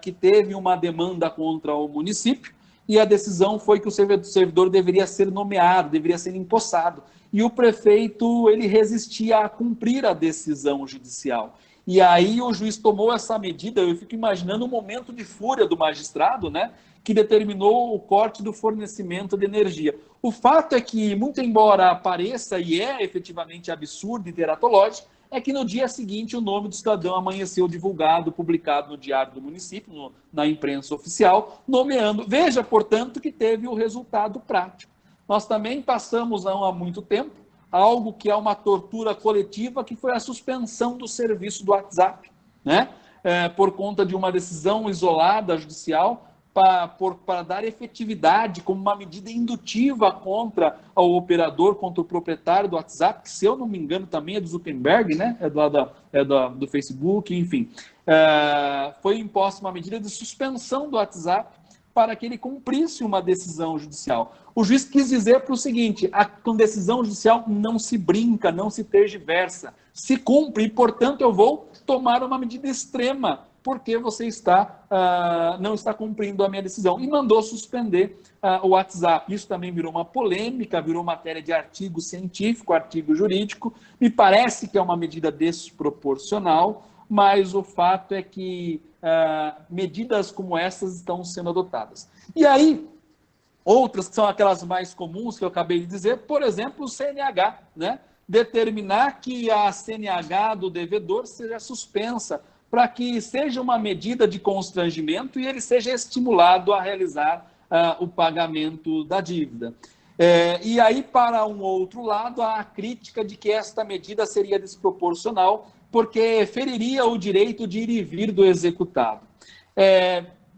que teve uma demanda contra o município, e a decisão foi que o servidor deveria ser nomeado, deveria ser empossado. E o prefeito, ele resistia a cumprir a decisão judicial. E aí o juiz tomou essa medida, eu fico imaginando um momento de fúria do magistrado, né, que determinou o corte do fornecimento de energia. O fato é que, muito embora pareça e é efetivamente absurdo e teratológico, é que no dia seguinte o nome do cidadão amanheceu divulgado, publicado no Diário do Município, na imprensa oficial, nomeando. Veja, portanto, que teve o resultado prático. Nós também passamos há muito tempo algo que é uma tortura coletiva, que foi a suspensão do serviço do WhatsApp, né? Por conta de uma decisão isolada judicial, para dar efetividade como uma medida indutiva contra o operador, contra o proprietário do WhatsApp, que, se eu não me engano, também é do Zuckerberg, né? Do Facebook, enfim. Foi imposta uma medida de suspensão do WhatsApp, para que ele cumprisse uma decisão judicial. O juiz quis dizer para o seguinte: com decisão judicial não se brinca, não se tergiversa, se cumpre, e, portanto, eu vou tomar uma medida extrema, porque você não está cumprindo a minha decisão. E mandou suspender o WhatsApp. Isso também virou uma polêmica, virou matéria de artigo científico, artigo jurídico. Me parece que é uma medida desproporcional, mas o fato é que medidas como essas estão sendo adotadas. E aí, outras que são aquelas mais comuns que eu acabei de dizer, por exemplo, o CNH, né? Determinar que a CNH do devedor seja suspensa, para que seja uma medida de constrangimento e ele seja estimulado a realizar o pagamento da dívida. E aí, para um outro lado, há a crítica de que esta medida seria desproporcional, porque feriria o direito de ir e vir do executado.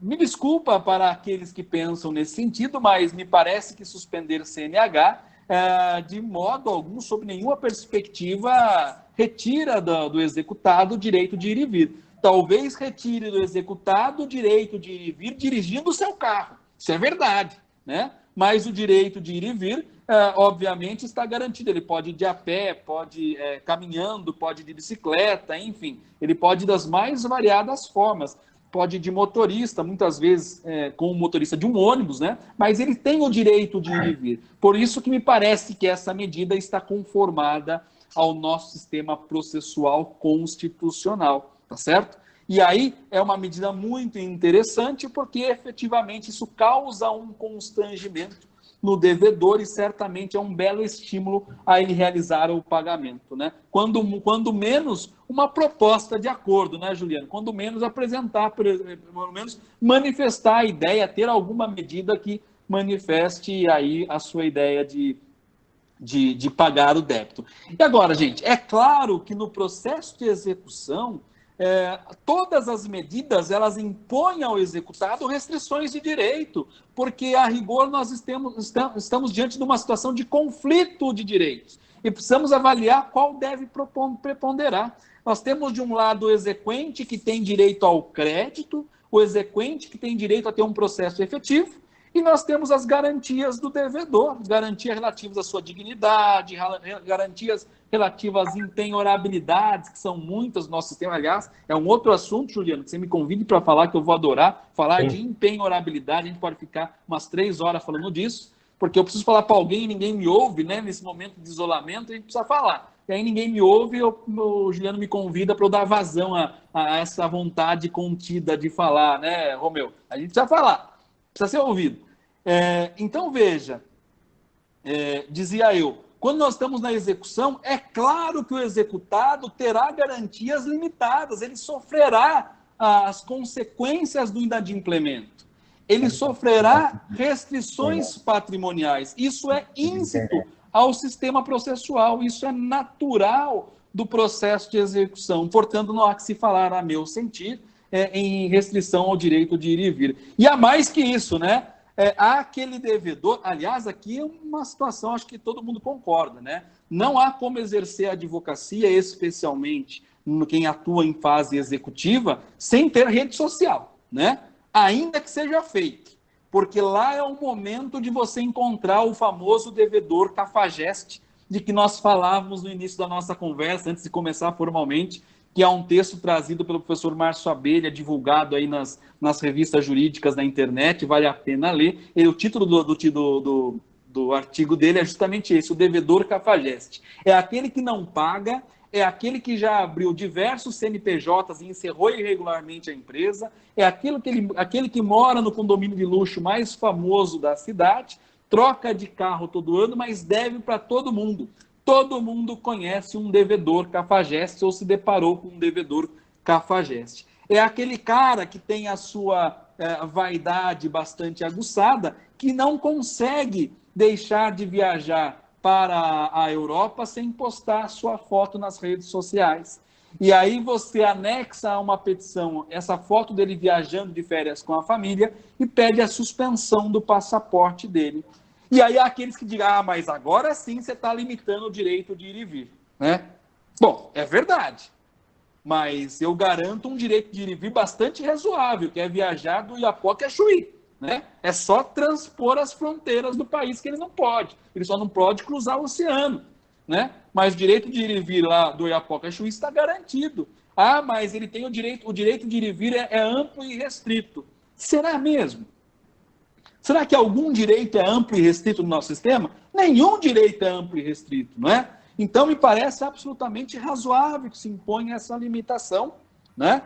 Me desculpa para aqueles que pensam nesse sentido, mas me parece que suspender CNH, de modo algum, sob nenhuma perspectiva, retira do executado o direito de ir e vir. Talvez retire do executado o direito de ir e vir dirigindo o seu carro. Isso é verdade, né? Mas o direito de ir e vir, obviamente, está garantido. Ele pode ir de a pé, pode ir caminhando, pode ir de bicicleta, enfim. Ele pode ir das mais variadas formas. Pode ir de motorista, muitas vezes com o motorista de um ônibus, né? Mas ele tem o direito de ir e vir. Por isso que me parece que essa medida está conformada ao nosso sistema processual constitucional, tá certo? E aí é uma medida muito interessante, porque efetivamente isso causa um constrangimento no devedor e certamente é um belo estímulo a ele realizar o pagamento, né? Quando menos uma proposta de acordo, né, Juliano? Quando menos apresentar, pelo menos manifestar a ideia, ter alguma medida que manifeste aí a sua ideia de pagar o débito. E agora, gente, é claro que no processo de execução, todas as medidas, elas impõem ao executado restrições de direito, porque, a rigor, nós estamos diante de uma situação de conflito de direitos, e precisamos avaliar qual deve preponderar. Nós temos, de um lado, o exequente, que tem direito ao crédito, o exequente, que tem direito a ter um processo efetivo, e nós temos as garantias do devedor, garantias relativas à sua dignidade, garantias relativas às impenhorabilidades, que são muitas no nosso sistema. Aliás, é um outro assunto, Juliano, que você me convide para falar, que eu vou adorar, falar de impenhorabilidade. A gente pode ficar umas 3 horas falando disso, porque eu preciso falar para alguém e ninguém me ouve, né? Nesse momento de isolamento, a gente precisa falar. E aí ninguém me ouve, o Juliano me convida para eu dar vazão a essa vontade contida de falar, né, Romeu? A gente precisa falar, precisa ser ouvido. Então, veja, dizia eu, quando nós estamos na execução, é claro que o executado terá garantias limitadas, ele sofrerá as consequências do inadimplemento, ele sofrerá restrições patrimoniais, isso é íncito ao sistema processual, isso é natural do processo de execução, portanto, não há que se falar, a meu sentir, em restrição ao direito de ir e vir. E há mais que isso, né? Há aquele devedor, aliás, aqui é uma situação, acho que todo mundo concorda, né? Não há como exercer a advocacia, especialmente quem atua em fase executiva, sem ter rede social, né? Ainda que seja feito, porque lá é o momento de você encontrar o famoso devedor cafajeste, de que nós falávamos no início da nossa conversa, antes de começar formalmente, que é um texto trazido pelo professor Márcio Abelha, divulgado aí nas revistas jurídicas da internet, vale a pena ler. O título do artigo dele é justamente esse, o devedor cafajeste. É aquele que não paga, é aquele que já abriu diversos CNPJs e encerrou irregularmente a empresa, é aquele que mora no condomínio de luxo mais famoso da cidade, troca de carro todo ano, mas deve para todo mundo. Todo mundo conhece um devedor cafajeste ou se deparou com um devedor cafajeste. É aquele cara que tem a sua vaidade bastante aguçada, que não consegue deixar de viajar para a Europa sem postar sua foto nas redes sociais. E aí você anexa a uma petição essa foto dele viajando de férias com a família e pede a suspensão do passaporte dele. E aí há aqueles que dirão, mas agora sim você está limitando o direito de ir e vir, né? Bom, é verdade, mas eu garanto um direito de ir e vir bastante razoável, que é viajar do Iapoque a Chuí, né? É só transpor as fronteiras do país que ele não pode. Ele só não pode cruzar o oceano, né? Mas o direito de ir e vir lá do Oiapoque a Chuí está garantido. Ah, mas ele tem o direito de ir e vir é amplo e restrito. Será mesmo? Será que algum direito é amplo e restrito no nosso sistema? Nenhum direito é amplo e restrito, não é? Então, me parece absolutamente razoável que se imponha essa limitação, né?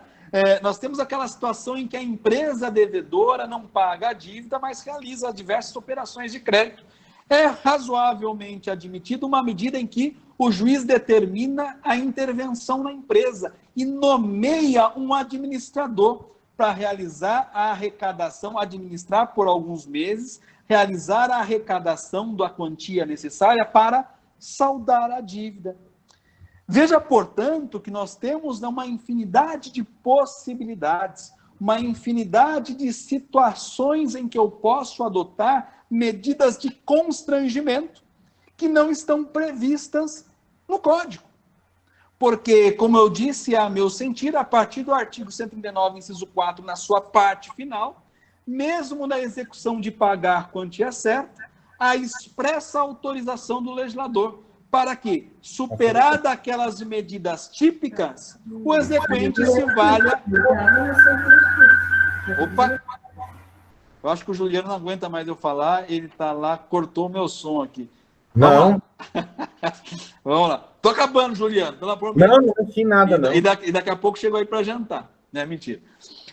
Nós temos aquela situação em que a empresa devedora não paga a dívida, mas realiza diversas operações de crédito. É razoavelmente admitida uma medida em que o juiz determina a intervenção na empresa e nomeia um administrador para realizar a arrecadação, administrar por alguns meses, realizar a arrecadação da quantia necessária para saldar a dívida. Veja, portanto, que nós temos uma infinidade de possibilidades, uma infinidade de situações em que eu posso adotar medidas de constrangimento que não estão previstas no Código. Porque, como eu disse, a meu sentir, a partir do artigo 139, inciso 4, na sua parte final, mesmo na execução de pagar quantia certa, a expressa autorização do legislador, para que, superada aquelas medidas típicas, o exequente se valha... Opa! Eu acho que o Juliano não aguenta mais eu falar, ele está lá, cortou o meu som aqui. Não. Vamos lá. Tô acabando, Juliano. Não tinha nada, não. E daqui a pouco chegou aí para jantar. Né? Mentira.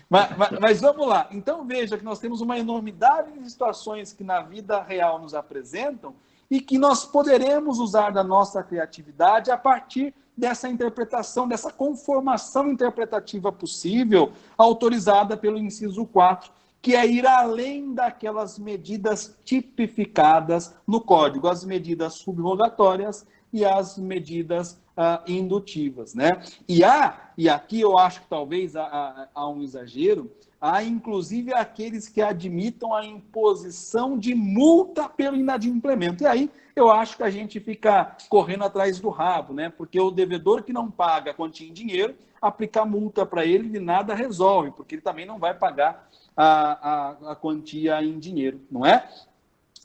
Mas vamos lá. Então, veja que nós temos uma enormidade de situações que na vida real nos apresentam e que nós poderemos usar da nossa criatividade a partir dessa interpretação, dessa conformação interpretativa possível, autorizada pelo inciso 4, que é ir além daquelas medidas tipificadas no Código, as medidas subrogatórias e as medidas indutivas, né? E aqui eu acho que talvez há um exagero, há inclusive aqueles que admitam a imposição de multa pelo inadimplemento. E aí eu acho que a gente fica correndo atrás do rabo, né? Porque o devedor que não paga a quantia em dinheiro, aplicar multa para ele de nada resolve, porque ele também não vai pagar a quantia em dinheiro, não é?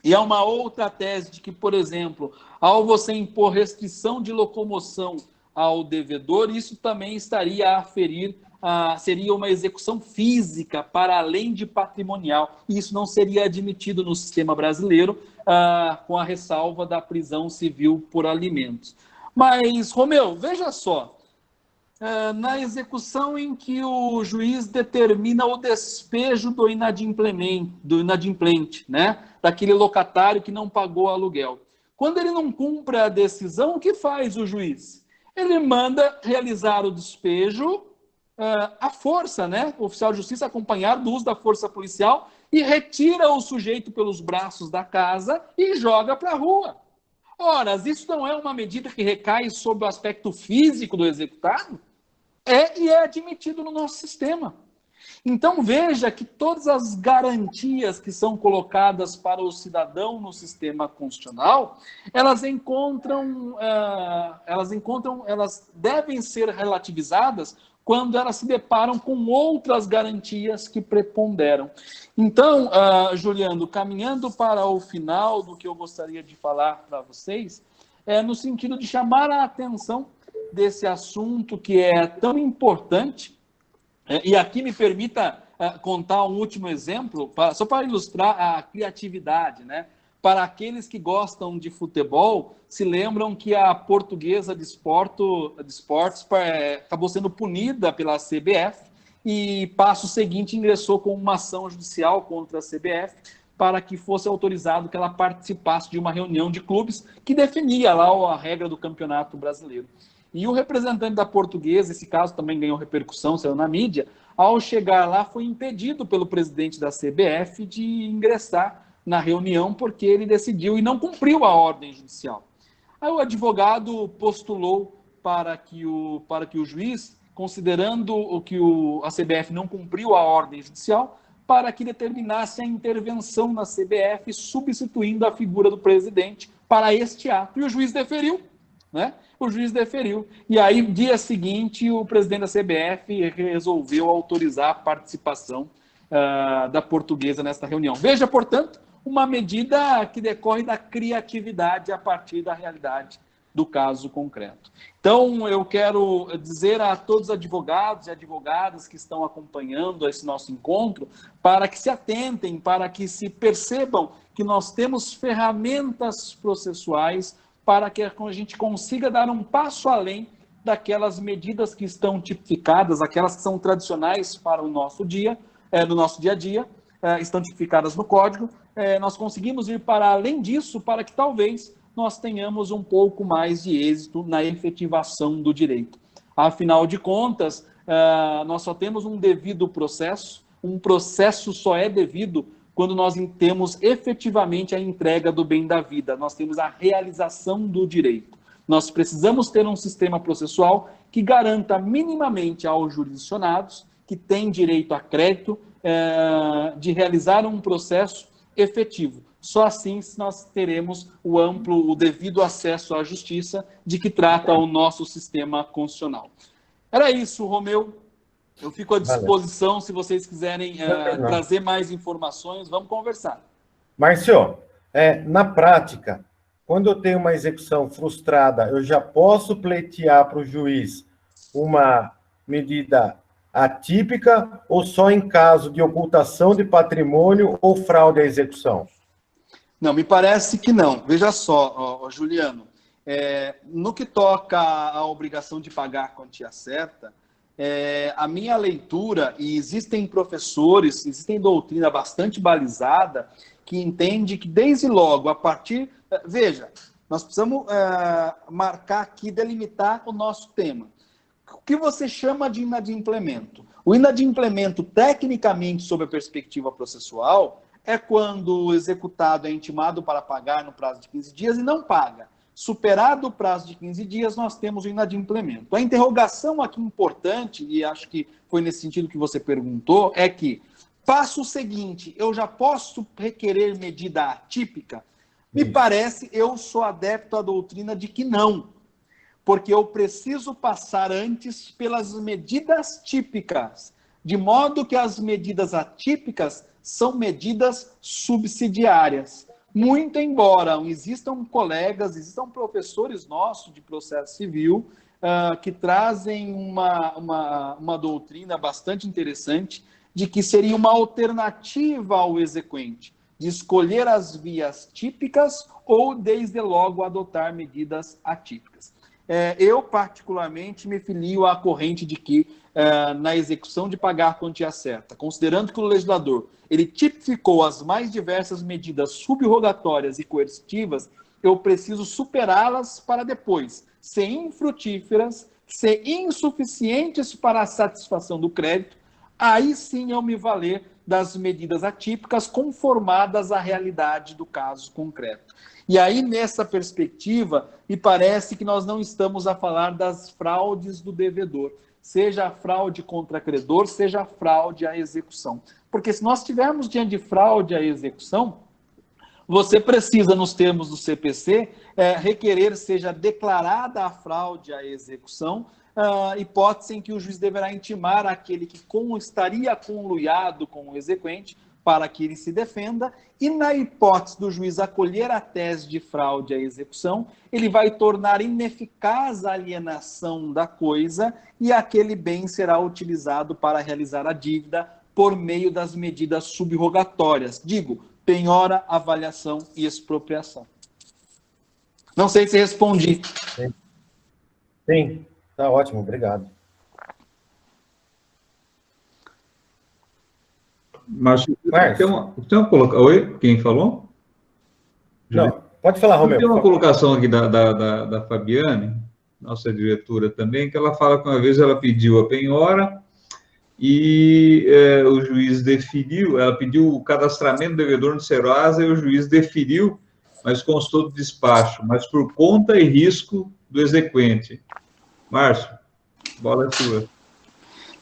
E há uma outra tese de que, por exemplo, ao você impor restrição de locomoção ao devedor, isso também estaria a aferir, seria uma execução física para além de patrimonial. E isso não seria admitido no sistema brasileiro, com a ressalva da prisão civil por alimentos. Mas, Romeu, veja só, na execução em que o juiz determina o despejo do inadimplente, né? Daquele locatário que não pagou o aluguel. Quando ele não cumpre a decisão, o que faz o juiz? Ele manda realizar o despejo à força, né? O oficial de justiça acompanhado do uso da força policial e retira o sujeito pelos braços da casa e joga para a rua. Ora, isso não é uma medida que recai sobre o aspecto físico do executado? E é admitido no nosso sistema. Então, veja que todas as garantias que são colocadas para o cidadão no sistema constitucional, elas devem ser relativizadas quando elas se deparam com outras garantias que preponderam. Então, Juliano, caminhando para o final do que eu gostaria de falar para vocês, no sentido de chamar a atenção desse assunto que é tão importante, e aqui me permita contar um último exemplo, só para ilustrar a criatividade, né? Para aqueles que gostam de futebol, se lembram que a Portuguesa de Esportes acabou sendo punida pela CBF e, passo seguinte, ingressou com uma ação judicial contra a CBF para que fosse autorizado que ela participasse de uma reunião de clubes que definia lá a regra do Campeonato Brasileiro. E o representante da Portuguesa, esse caso também ganhou repercussão, saiu na mídia, ao chegar lá foi impedido pelo presidente da CBF de ingressar na reunião porque ele decidiu e não cumpriu a ordem judicial. Aí o advogado postulou para que o juiz, considerando que a CBF não cumpriu a ordem judicial, para que determinasse a intervenção na CBF, substituindo a figura do presidente para este ato. E o juiz deferiu, né? O juiz deferiu. E aí, no dia seguinte, o presidente da CBF resolveu autorizar a participação da Portuguesa nesta reunião. Veja, portanto, uma medida que decorre da criatividade a partir da realidade do caso concreto. Então, eu quero dizer a todos os advogados e advogadas que estão acompanhando esse nosso encontro, para que se atentem, para que se percebam que nós temos ferramentas processuais para que a gente consiga dar um passo além daquelas medidas que estão tipificadas, aquelas que são tradicionais para o nosso dia, no nosso dia a dia, estão tipificadas no código. Nós conseguimos ir para além disso, para que talvez nós tenhamos um pouco mais de êxito na efetivação do direito. Afinal de contas, nós só temos um devido processo, um processo só é devido quando nós temos efetivamente a entrega do bem da vida, nós temos a realização do direito. Nós precisamos ter um sistema processual que garanta minimamente aos jurisdicionados, que têm direito a crédito, de realizar um processo efetivo. Só assim nós teremos o devido acesso à justiça de que trata o nosso sistema constitucional. Era isso, Romeu. Eu fico à disposição, se vocês quiserem trazer mais informações, vamos conversar. Márcio, na prática, quando eu tenho uma execução frustrada, eu já posso pleitear para o juiz uma medida atípica ou só em caso de ocultação de patrimônio ou fraude à execução? Não, me parece que não. Veja só, Juliano, no que toca à obrigação de pagar a quantia certa, a minha leitura, e existem professores, existem doutrina bastante balizada, que entende que desde logo, a partir... Veja, nós precisamos marcar aqui, delimitar o nosso tema. O que você chama de inadimplemento? O inadimplemento, tecnicamente, sob a perspectiva processual, é quando o executado é intimado para pagar no prazo de 15 dias e não paga. Superado o prazo de 15 dias, nós temos o inadimplemento. A interrogação aqui importante, e acho que foi nesse sentido que você perguntou, é que, faço o seguinte, eu já posso requerer medida atípica? Me parece, eu sou adepto à doutrina de que não, porque eu preciso passar antes pelas medidas típicas, de modo que as medidas atípicas são medidas subsidiárias. Muito embora existam colegas, existam professores nossos de processo civil que trazem uma doutrina bastante interessante de que seria uma alternativa ao exequente, de escolher as vias típicas ou, desde logo, adotar medidas atípicas. Eu, particularmente, me filio à corrente de que, na execução de pagar a quantia certa, considerando que o legislador ele tipificou as mais diversas medidas subrogatórias e coercitivas, eu preciso superá-las para depois ser infrutíferas, ser insuficientes para a satisfação do crédito, aí sim eu me valer das medidas atípicas conformadas à realidade do caso concreto. E aí, nessa perspectiva, me parece que nós não estamos a falar das fraudes do devedor, seja a fraude contra credor, seja a fraude à execução. Porque se nós estivermos diante de fraude à execução, você precisa, nos termos do CPC, requerer seja declarada a fraude à execução, hipótese em que o juiz deverá intimar aquele que estaria conluiado com o exequente para que ele se defenda, e na hipótese do juiz acolher a tese de fraude à execução, ele vai tornar ineficaz a alienação da coisa e aquele bem será utilizado para realizar a dívida por meio das medidas subrogatórias. Digo, penhora, avaliação e expropriação. Não sei se respondi. Sim, tá ótimo, obrigado. Márcio, tem uma colocação. Oi, quem falou? Não, pode falar, Romeu. Tem uma colocação aqui da Fabiane, nossa diretora também, que ela fala que uma vez ela pediu a penhora e o juiz deferiu, ela pediu o cadastramento do devedor no Serasa e o juiz deferiu, mas constou do despacho, mas por conta e risco do exequente. Márcio, bola é sua.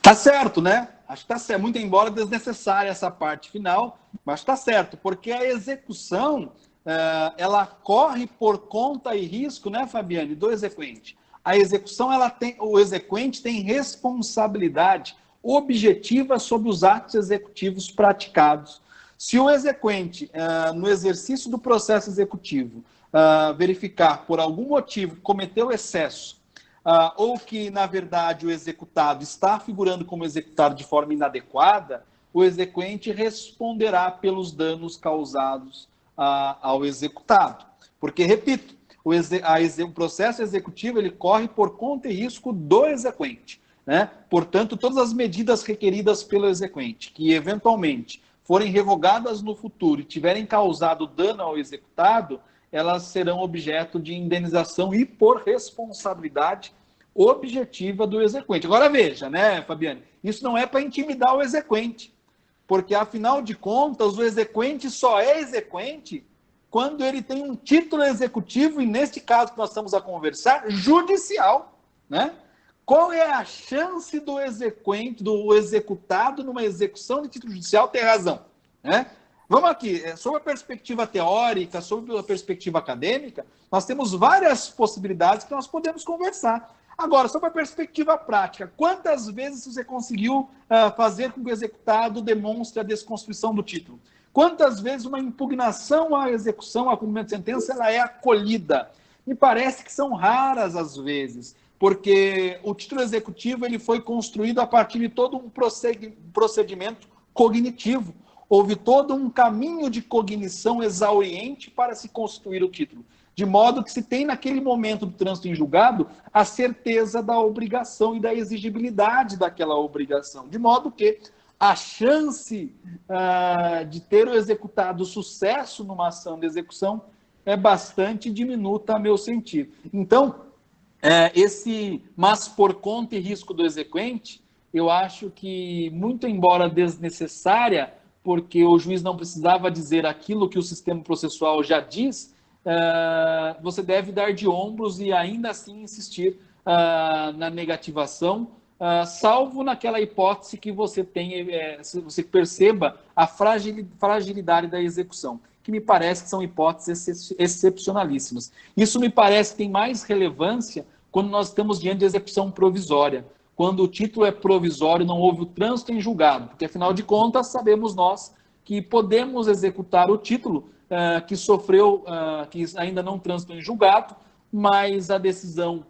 Tá certo, né? Acho que tá certo, muito embora desnecessária essa parte final, mas tá certo, porque a execução, ela corre por conta e risco, né, Fabiane, do exequente. A execução, o exequente tem responsabilidade, objetiva sobre os atos executivos praticados. Se o exequente, no exercício do processo executivo, verificar por algum motivo que cometeu excesso, ou que, na verdade, o executado está figurando como executado de forma inadequada, o exequente responderá pelos danos causados ao executado. Porque, repito, o processo executivo ele corre por conta e risco do exequente, né? Portanto, todas as medidas requeridas pelo exequente, que eventualmente forem revogadas no futuro e tiverem causado dano ao executado, elas serão objeto de indenização e por responsabilidade objetiva do exequente. Agora veja, né, Fabiane, isso não é para intimidar o exequente, porque, afinal de contas, o exequente só é exequente quando ele tem um título executivo, e neste caso que nós estamos a conversar, judicial, né? Qual é a chance do exequente, do executado, numa execução de título judicial ter razão, né? Vamos aqui, sob a perspectiva teórica, sob a perspectiva acadêmica, nós temos várias possibilidades que nós podemos conversar. Agora, sob a perspectiva prática, quantas vezes você conseguiu fazer com que o executado demonstre a desconstituição do título? Quantas vezes uma impugnação à execução, ao cumprimento de sentença, ela é acolhida? Me parece que são raras as vezes, porque o título executivo ele foi construído a partir de todo um procedimento cognitivo. Houve todo um caminho de cognição exauriente para se constituir o título, de modo que se tem naquele momento do trânsito em julgado a certeza da obrigação e da exigibilidade daquela obrigação, de modo que a chance de ter o executado sucesso numa ação de execução é bastante diminuta, a meu sentido. Então, mas por conta e risco do exequente, eu acho que, muito embora desnecessária, porque o juiz não precisava dizer aquilo que o sistema processual já diz, você deve dar de ombros e ainda assim insistir na negativação, salvo naquela hipótese que você tenha, você perceba a fragilidade da execução, que me parece que são hipóteses excepcionalíssimas. Isso me parece que tem mais relevância quando nós estamos diante de execução provisória, quando o título é provisório, não houve o trânsito em julgado, porque, afinal de contas, sabemos nós que podemos executar o título que sofreu, que ainda não transitou em julgado, mas a decisão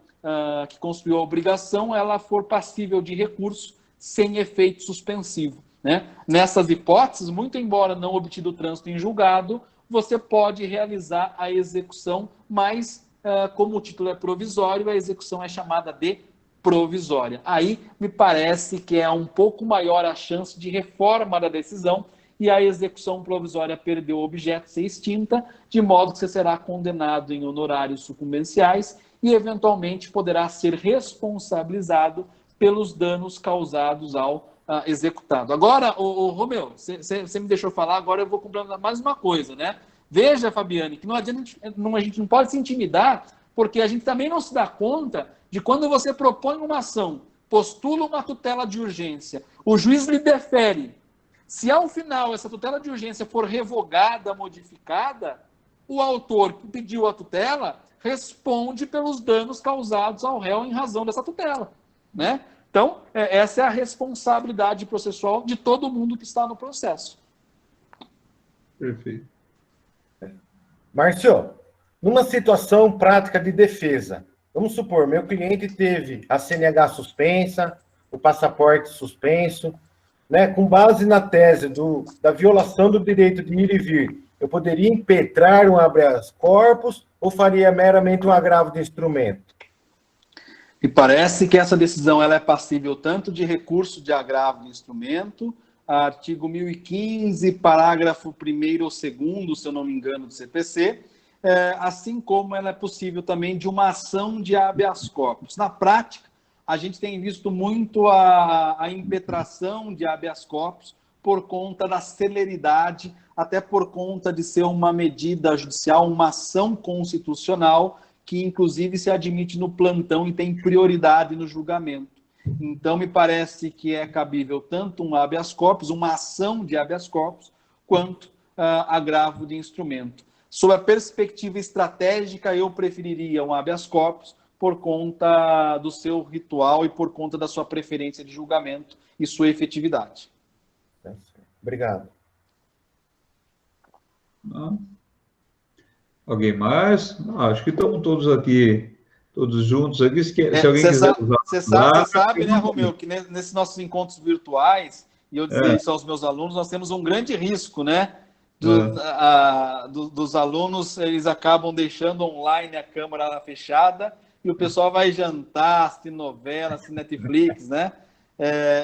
que construiu a obrigação, ela for passível de recurso sem efeito suspensivo, né? Nessas hipóteses, muito embora não obtido o trânsito em julgado, você pode realizar a execução, mas como o título é provisório, a execução é chamada de provisória. Aí me parece que é um pouco maior a chance de reforma da decisão e a execução provisória perdeu o objeto ser extinta, de modo que você será condenado em honorários sucumbenciais e, eventualmente, poderá ser responsabilizado pelos danos causados ao executado. Agora, Romeu, você me deixou falar, agora eu vou complementar mais uma coisa, né? Veja, Fabiane, que não adianta, a gente não pode se intimidar, porque a gente também não se dá conta de quando você propõe uma ação, postula uma tutela de urgência, o juiz lhe defere. Se ao final essa tutela de urgência for revogada, modificada, o autor que pediu a tutela responde pelos danos causados ao réu em razão dessa tutela, né? Então, essa é a responsabilidade processual de todo mundo que está no processo. Perfeito. Márcio, numa situação prática de defesa, vamos supor, meu cliente teve a CNH suspensa, o passaporte suspenso, né? Com base na tese da violação do direito de ir e vir, eu poderia impetrar um habeas corpus ou faria meramente um agravo de instrumento? Me parece que essa decisão ela é passível tanto de recurso de agravo de instrumento, artigo 1015, parágrafo 1º ou 2º, se eu não me engano, do CPC, assim como ela é possível também de uma ação de habeas corpus. Na prática, a gente tem visto muito a impetração de habeas corpus por conta da celeridade, até por conta de ser uma medida judicial, uma ação constitucional, que inclusive se admite no plantão e tem prioridade no julgamento. Então, me parece que é cabível tanto um habeas corpus, uma ação de habeas corpus, quanto agravo de instrumento. Sob a perspectiva estratégica, eu preferiria um habeas corpus, por conta do seu ritual e por conta da sua preferência de julgamento e sua efetividade. Obrigado. Alguém mais? Acho que estamos todos aqui, todos juntos aqui. Se alguém quiser usar. Você sabe, né, Romeu, que nesses nossos encontros virtuais, e eu dizia isso aos meus alunos, nós temos um grande risco, né? Dos alunos, eles acabam deixando online a câmera fechada e o pessoal vai jantar, assistir novela, assistir Netflix, né?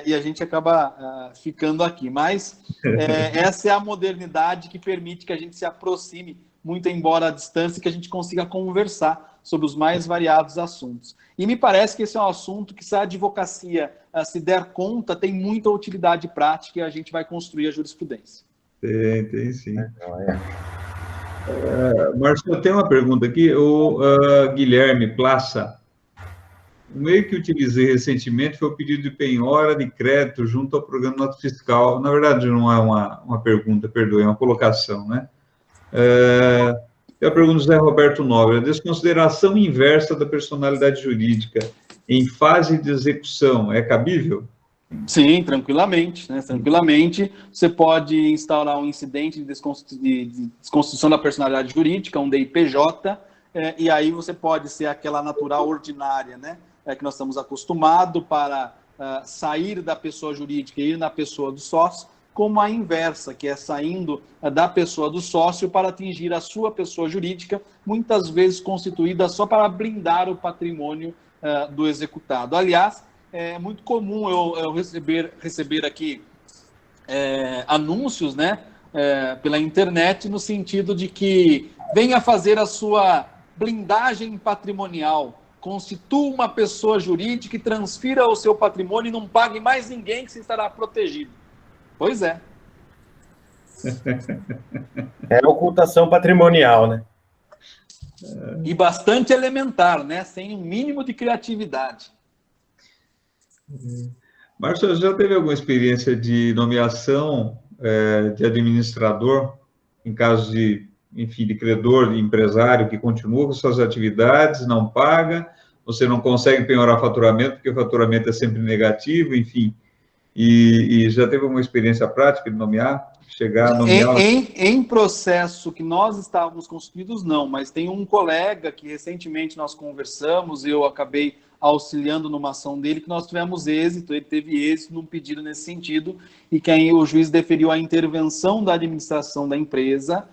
E a gente acaba ficando aqui. Mas essa é a modernidade que permite que a gente se aproxime, muito embora à distância, que a gente consiga conversar sobre os mais variados assuntos. E me parece que esse é um assunto que, se a advocacia se der conta, tem muita utilidade prática e a gente vai construir a jurisprudência. Tem sim. Márcio, eu tenho uma pergunta aqui. O Guilherme Plaça, o meio que utilizei recentemente foi o pedido de penhora de crédito junto ao programa Nota Fiscal. Na verdade, não é uma pergunta, perdoe, é uma colocação, né? Eu pergunto ao José Roberto Nobre, a desconsideração inversa da personalidade jurídica em fase de execução é cabível? Sim, tranquilamente, né? Tranquilamente, você pode instaurar um incidente de desconstituição da personalidade jurídica, um DIPJ, e aí você pode ser aquela natural ordinária, né? Que nós estamos acostumados para sair da pessoa jurídica e ir na pessoa do sócio, como a inversa, que é saindo da pessoa do sócio para atingir a sua pessoa jurídica, muitas vezes constituída só para blindar o patrimônio do executado. Aliás, é muito comum eu receber aqui anúncios, né, pela internet, no sentido de que venha fazer a sua blindagem patrimonial, constitua uma pessoa jurídica e transfira o seu patrimônio e não pague mais ninguém, que você estará protegido. Pois é. É ocultação patrimonial, né? E bastante elementar, né? Sem um mínimo de criatividade. Márcio, já teve alguma experiência de nomeação de administrador, em caso de, enfim, de credor, de empresário que continua com suas atividades, não paga, você não consegue penhorar faturamento, porque o faturamento é sempre negativo, enfim, e já teve alguma experiência prática de nomear? Chegar a nomear... Em processo que nós estávamos constituídos, não, mas tem um colega que recentemente nós conversamos, eu acabei auxiliando numa ação dele, que nós tivemos êxito, ele teve êxito num pedido nesse sentido, e que aí o juiz deferiu a intervenção da administração da empresa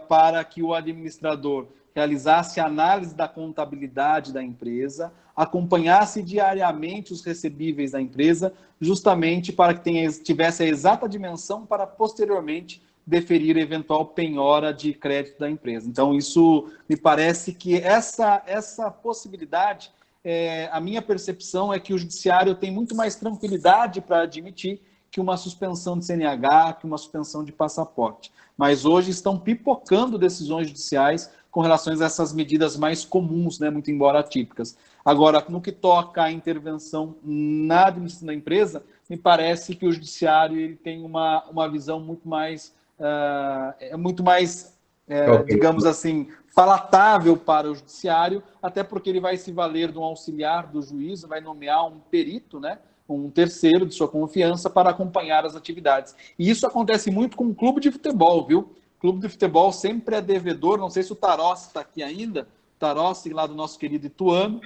para que o administrador realizasse análise da contabilidade da empresa, acompanhasse diariamente os recebíveis da empresa, justamente para que tivesse a exata dimensão para, posteriormente, deferir eventual penhora de crédito da empresa. Então, isso me parece que essa possibilidade, a minha percepção é que o judiciário tem muito mais tranquilidade para admitir que uma suspensão de CNH, que uma suspensão de passaporte. Mas hoje estão pipocando decisões judiciais com relação a essas medidas mais comuns, né, muito embora atípicas. Agora, no que toca à intervenção na administração da empresa, me parece que o judiciário ele tem uma visão muito mais, digamos assim, palatável para o judiciário, até porque ele vai se valer de um auxiliar do juiz, vai nomear um perito, né, um terceiro de sua confiança para acompanhar as atividades. E isso acontece muito com o clube de futebol, viu? O clube de futebol sempre é devedor, não sei se o Tarossi está aqui ainda, Tarossi lá do nosso querido Ituano,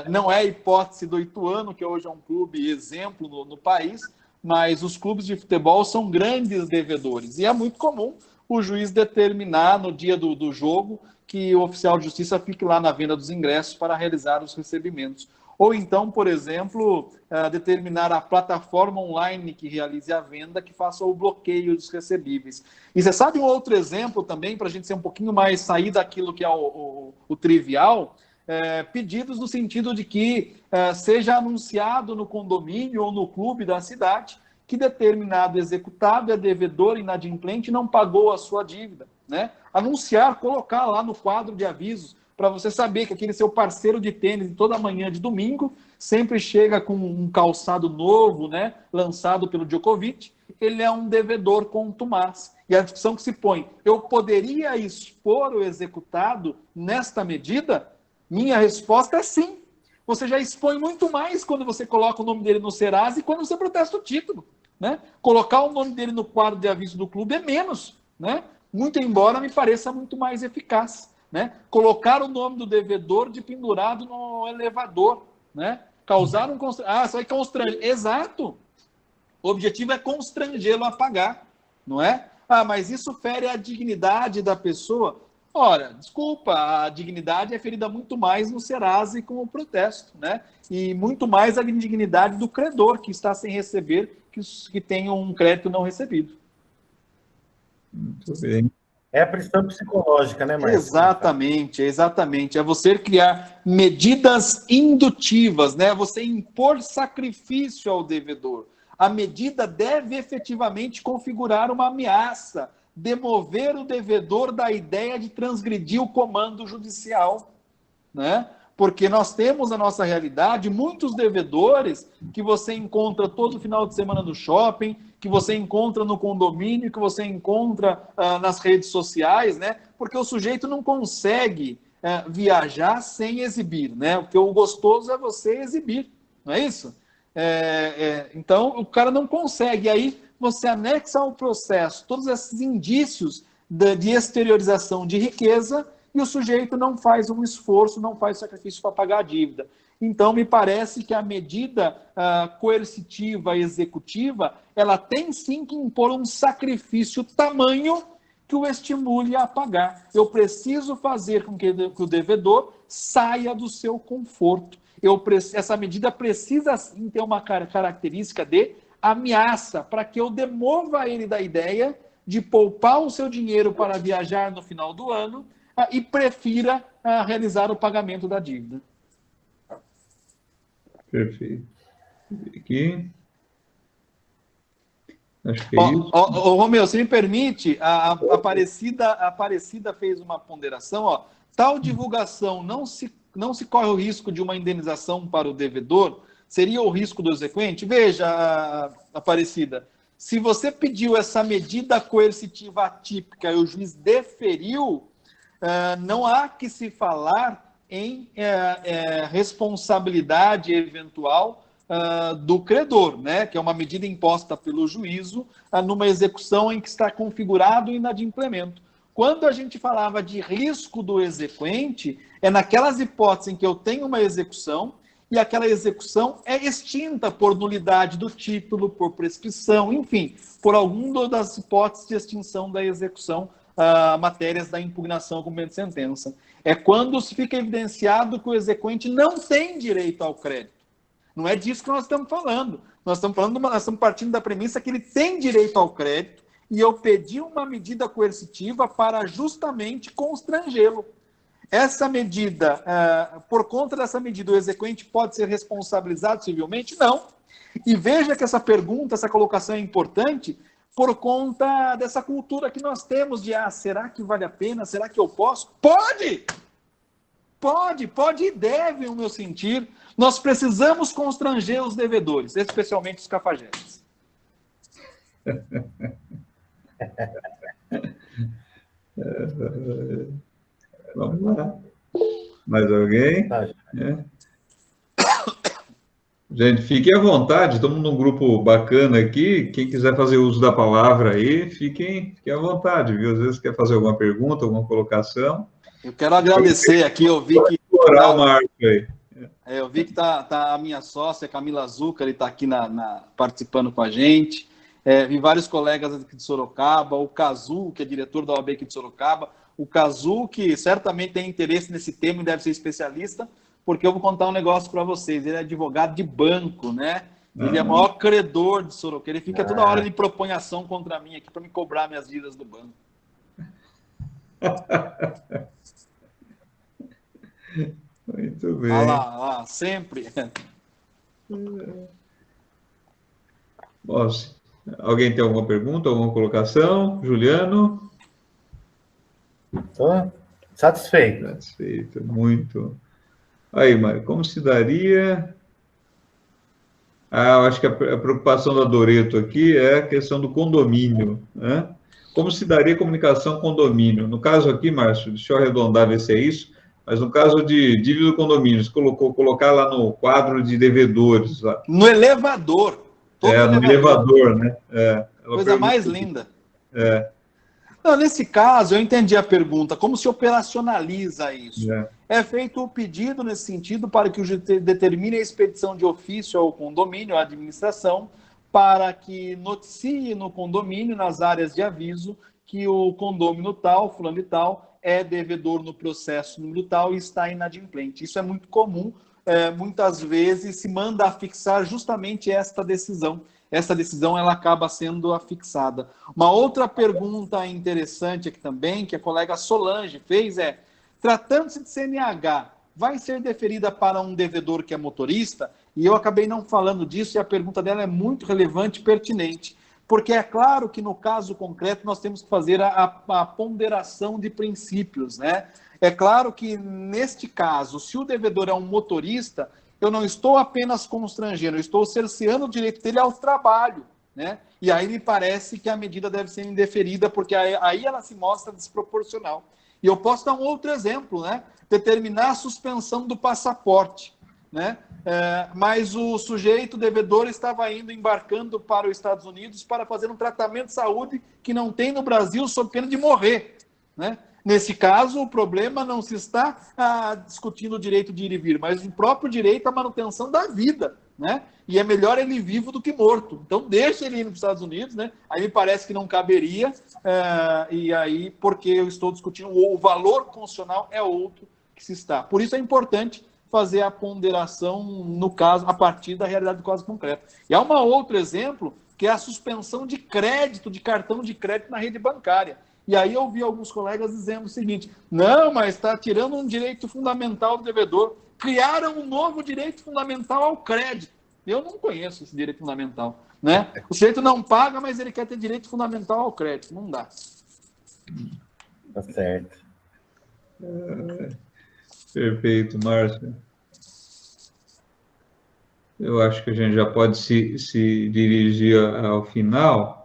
não é hipótese do Ituano, que hoje é um clube exemplo no país, mas os clubes de futebol são grandes devedores, e é muito comum o juiz determinar no dia do jogo que o oficial de justiça fique lá na venda dos ingressos para realizar os recebimentos. Ou então, por exemplo, determinar a plataforma online que realize a venda, que faça o bloqueio dos recebíveis. E você sabe um outro exemplo também, para a gente ser um pouquinho mais, sair daquilo que é o trivial, pedidos no sentido de que seja anunciado no condomínio ou no clube da cidade que determinado executado é devedor inadimplente e não pagou a sua dívida, né? Anunciar, colocar lá no quadro de avisos, para você saber que aquele seu parceiro de tênis, toda manhã de domingo, sempre chega com um calçado novo, né, lançado pelo Djokovic, ele é um devedor contumaz. E a discussão que se põe, eu poderia expor o executado nesta medida? Minha resposta é sim. Você já expõe muito mais quando você coloca o nome dele no Serasa e quando você protesta o título, né? Colocar o nome dele no quadro de aviso do clube é menos, né? Muito embora me pareça muito mais eficaz, né? Colocar o nome do devedor de pendurado no elevador, né? Causar um constrangimento. Isso aí constrange. Exato. O objetivo é constrangê-lo a pagar, não é? Mas isso fere a dignidade da pessoa. Ora, desculpa, a dignidade é ferida muito mais no Serasa e com o protesto, né? E muito mais a dignidade do credor que está sem receber, que tem um crédito não recebido. Muito bem. É a pressão psicológica, né, Márcio? Exatamente, exatamente. É você criar medidas indutivas, né? Você impor sacrifício ao devedor. A medida deve efetivamente configurar uma ameaça, demover o devedor da ideia de transgredir o comando judicial, né? Porque nós temos na nossa realidade muitos devedores que você encontra todo final de semana no shopping, que você encontra no condomínio, que você encontra nas redes sociais, né? Porque o sujeito não consegue viajar sem exibir, né? Porque o gostoso é você exibir, não é isso? Então, o cara não consegue. Aí você anexa ao processo todos esses indícios de exteriorização de riqueza e o sujeito não faz um esforço, não faz sacrifício para pagar a dívida. Então, me parece que a medida coercitiva executiva, ela tem sim que impor um sacrifício tamanho que o estimule a pagar. Eu preciso fazer com que o devedor saia do seu conforto. Essa medida precisa sim ter uma característica de ameaça, para que eu demova ele da ideia de poupar o seu dinheiro para viajar no final do ano e prefira realizar o pagamento da dívida. Perfeito. Aqui. Acho que é isso. Romeu, se me permite, a Aparecida fez uma ponderação. Tal divulgação não se corre o risco de uma indenização para o devedor? Seria o risco do exequente? Veja, Aparecida, se você pediu essa medida coercitiva atípica e o juiz deferiu, não há que se falar em responsabilidade eventual do credor, né? Que é uma medida imposta pelo juízo numa execução em que está configurado o inadimplemento. Quando a gente falava de risco do exequente, é naquelas hipóteses em que eu tenho uma execução e aquela execução é extinta por nulidade do título, por prescrição, enfim, por alguma das hipóteses de extinção da execução, matérias da impugnação ao cumprimento de sentença. É quando se fica evidenciado que o exequente não tem direito ao crédito. Não é disso que nós estamos falando. Nós estamos partindo da premissa que ele tem direito ao crédito e eu pedi uma medida coercitiva para justamente constrangê-lo. Essa medida, por conta dessa medida, o exequente pode ser responsabilizado civilmente? Não. E veja que essa pergunta, essa colocação é importante por conta dessa cultura que nós temos de, será que vale a pena? Será que eu posso? Pode! Pode e deve, no meu sentir. Nós precisamos constranger os devedores, especialmente os cafajestes. Vamos lá. Mais alguém? Gente, fiquem à vontade, estamos num grupo bacana aqui. Quem quiser fazer uso da palavra aí, fiquem à vontade, viu? Às vezes quer fazer alguma pergunta, alguma colocação. Eu quero agradecer aqui, eu vi que... Eu vi que tá a minha sócia, Camila Zucca, ele está aqui participando com a gente. Vi vários colegas aqui de Sorocaba, o Cazu, que é diretor da OAB aqui de Sorocaba, o Cazu, que certamente tem interesse nesse tema e deve ser especialista, porque eu vou contar um negócio para vocês. Ele é advogado de banco, né? Ele é o maior credor de Sorocaba. Ele fica toda hora, ele propõe ação contra mim aqui para me cobrar minhas dívidas do banco. Muito bem. Olha lá, sempre. Nossa, alguém tem alguma pergunta, alguma colocação? Juliano? Estou satisfeito. Satisfeito, muito. Aí, Mário, como se daria... eu acho que a preocupação da Doreto aqui é a questão do condomínio, né? Como se daria comunicação condomínio? No caso aqui, Márcio, deixa eu arredondar, ver se é isso. Mas no caso de dívida do condomínio, você colocar lá no quadro de devedores. Lá. No elevador. No elevador, né? Coisa mais linda. É. Não, nesse caso, eu entendi a pergunta. Como se operacionaliza isso? É feito o pedido nesse sentido para que o GT determine a expedição de ofício ao condomínio, à administração, para que noticie no condomínio, nas áreas de aviso, que o condômino tal, fulano e tal, é devedor no processo número tal e está inadimplente. Isso é muito comum. Muitas vezes se manda afixar justamente esta decisão. Essa decisão ela acaba sendo afixada. Uma outra pergunta interessante aqui também, que a colega Solange fez é: tratando-se de CNH, vai ser deferida para um devedor que é motorista? E eu acabei não falando disso, e a pergunta dela é muito relevante e pertinente, porque é claro que no caso concreto nós temos que fazer a ponderação de princípios, né? É claro que neste caso, se o devedor é um motorista, eu não estou apenas constrangendo, eu estou cerceando o direito dele ao trabalho, né? E aí me parece que a medida deve ser indeferida, porque aí ela se mostra desproporcional. E eu posso dar um outro exemplo, né? Determinar a suspensão do passaporte, né? Mas o sujeito devedor estava embarcando para os Estados Unidos para fazer um tratamento de saúde que não tem no Brasil, sob pena de morrer, né? Nesse caso, o problema não se está discutindo o direito de ir e vir, mas o próprio direito à manutenção da vida, né? E é melhor ele vivo do que morto. Então, deixa ele ir para os Estados Unidos, né? Aí me parece que não caberia, e aí, porque eu estou discutindo o valor constitucional é outro que se está. Por isso é importante fazer a ponderação, no caso, a partir da realidade do caso concreto. E há um outro exemplo, que é a suspensão de crédito, de cartão de crédito na rede bancária. E aí eu vi alguns colegas dizendo o seguinte: não, mas está tirando um direito fundamental do devedor. Criaram um novo direito fundamental ao crédito. Eu não conheço esse direito fundamental, né? O sujeito não paga, mas ele quer ter direito fundamental ao crédito. Não dá. Tá certo. Perfeito, Márcio. Eu acho que a gente já pode se dirigir ao final.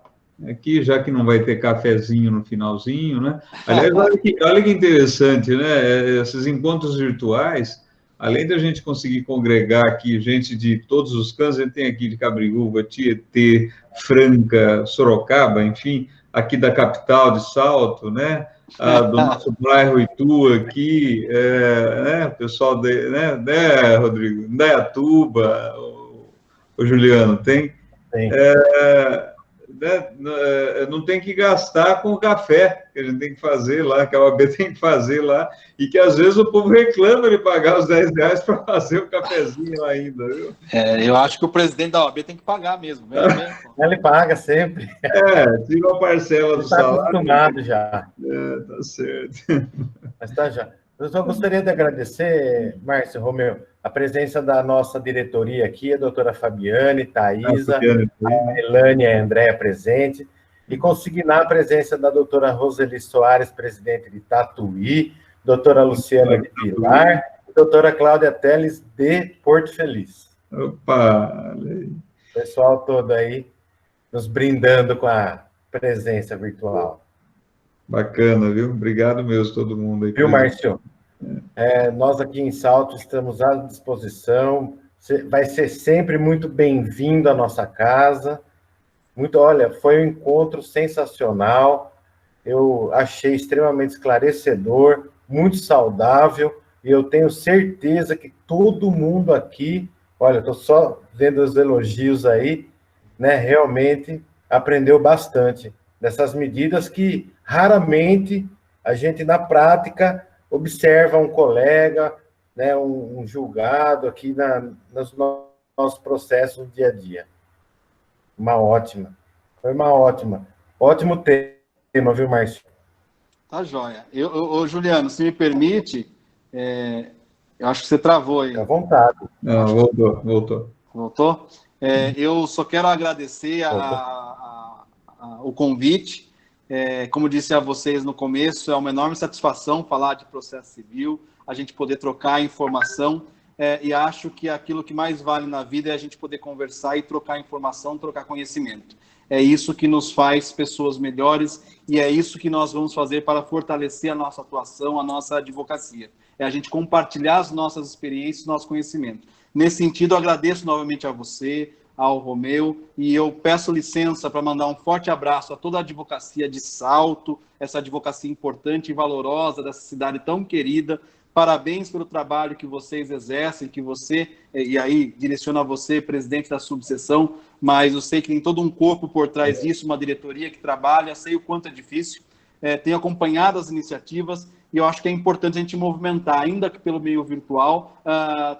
Aqui, já que não vai ter cafezinho no finalzinho, né? Aliás, olha que interessante, né? Esses encontros virtuais, além da gente conseguir congregar aqui gente de todos os cantos, a gente tem aqui de Cabriúva, Tietê, Franca, Sorocaba, enfim, aqui da capital de Salto, né? Do nosso bairro Itu aqui, né? O pessoal, né, Rodrigo? Indaiatuba, o Juliano, tem? Tem. Não tem que gastar com o café que a gente tem que fazer lá, que a OAB tem que fazer lá, e que às vezes o povo reclama de pagar os R$10 para fazer o cafezinho ainda, viu? Eu acho que o presidente da OAB tem que pagar mesmo. Ele paga sempre. Tira uma parcela do salário. Está acostumado já. Tá certo. Mas tá já. Eu só gostaria de agradecer, Márcio Romeu, a presença da nossa diretoria aqui, a doutora Fabiane, Thaisa, a Elane e a Andréa presente, e consignar a presença da doutora Roseli Soares, presidente de Tatuí, doutora Luciana de Pilar, e doutora Cláudia Teles, de Porto Feliz. Opa! O pessoal todo aí nos brindando com a presença virtual. Bacana, viu? Obrigado mesmo, todo mundo aí. Viu, Márcio? Nós aqui em Salto estamos à disposição. Vai ser sempre muito bem-vindo à nossa casa. Olha, foi um encontro sensacional. Eu achei extremamente esclarecedor, muito saudável, e eu tenho certeza que todo mundo aqui, olha, estou só vendo os elogios aí, né? Realmente aprendeu bastante dessas medidas que raramente a gente, na prática, observa um colega, né, um julgado aqui nos nossos processos do dia a dia. Foi uma ótimo tema, viu, Márcio? Tá joia. Juliano, se me permite, eu acho que você travou aí. Fica à vontade. Não, voltou. Voltou? Eu só quero agradecer o convite. Como disse a vocês no começo, é uma enorme satisfação falar de processo civil, a gente poder trocar informação, e acho que aquilo que mais vale na vida é a gente poder conversar e trocar informação, trocar conhecimento. É isso que nos faz pessoas melhores e é isso que nós vamos fazer para fortalecer a nossa atuação, a nossa advocacia. É a gente compartilhar as nossas experiências, nosso conhecimento. Nesse sentido, eu agradeço novamente a você, ao Romeu, e eu peço licença para mandar um forte abraço a toda a advocacia de Salto, essa advocacia importante e valorosa dessa cidade tão querida. Parabéns pelo trabalho que vocês exercem, que você, e aí direciono a você, presidente da subseção, mas eu sei que tem todo um corpo por trás disso, uma diretoria que trabalha, sei o quanto é difícil, tenho acompanhado as iniciativas e eu acho que é importante a gente movimentar, ainda que pelo meio virtual,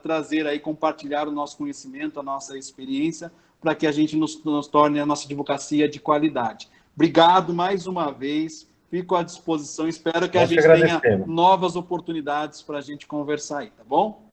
trazer aí, compartilhar o nosso conhecimento, a nossa experiência, para que a gente nos torne a nossa advocacia de qualidade. Obrigado mais uma vez. Fico à disposição, espero que a gente tenha novas oportunidades para a gente conversar aí, tá bom?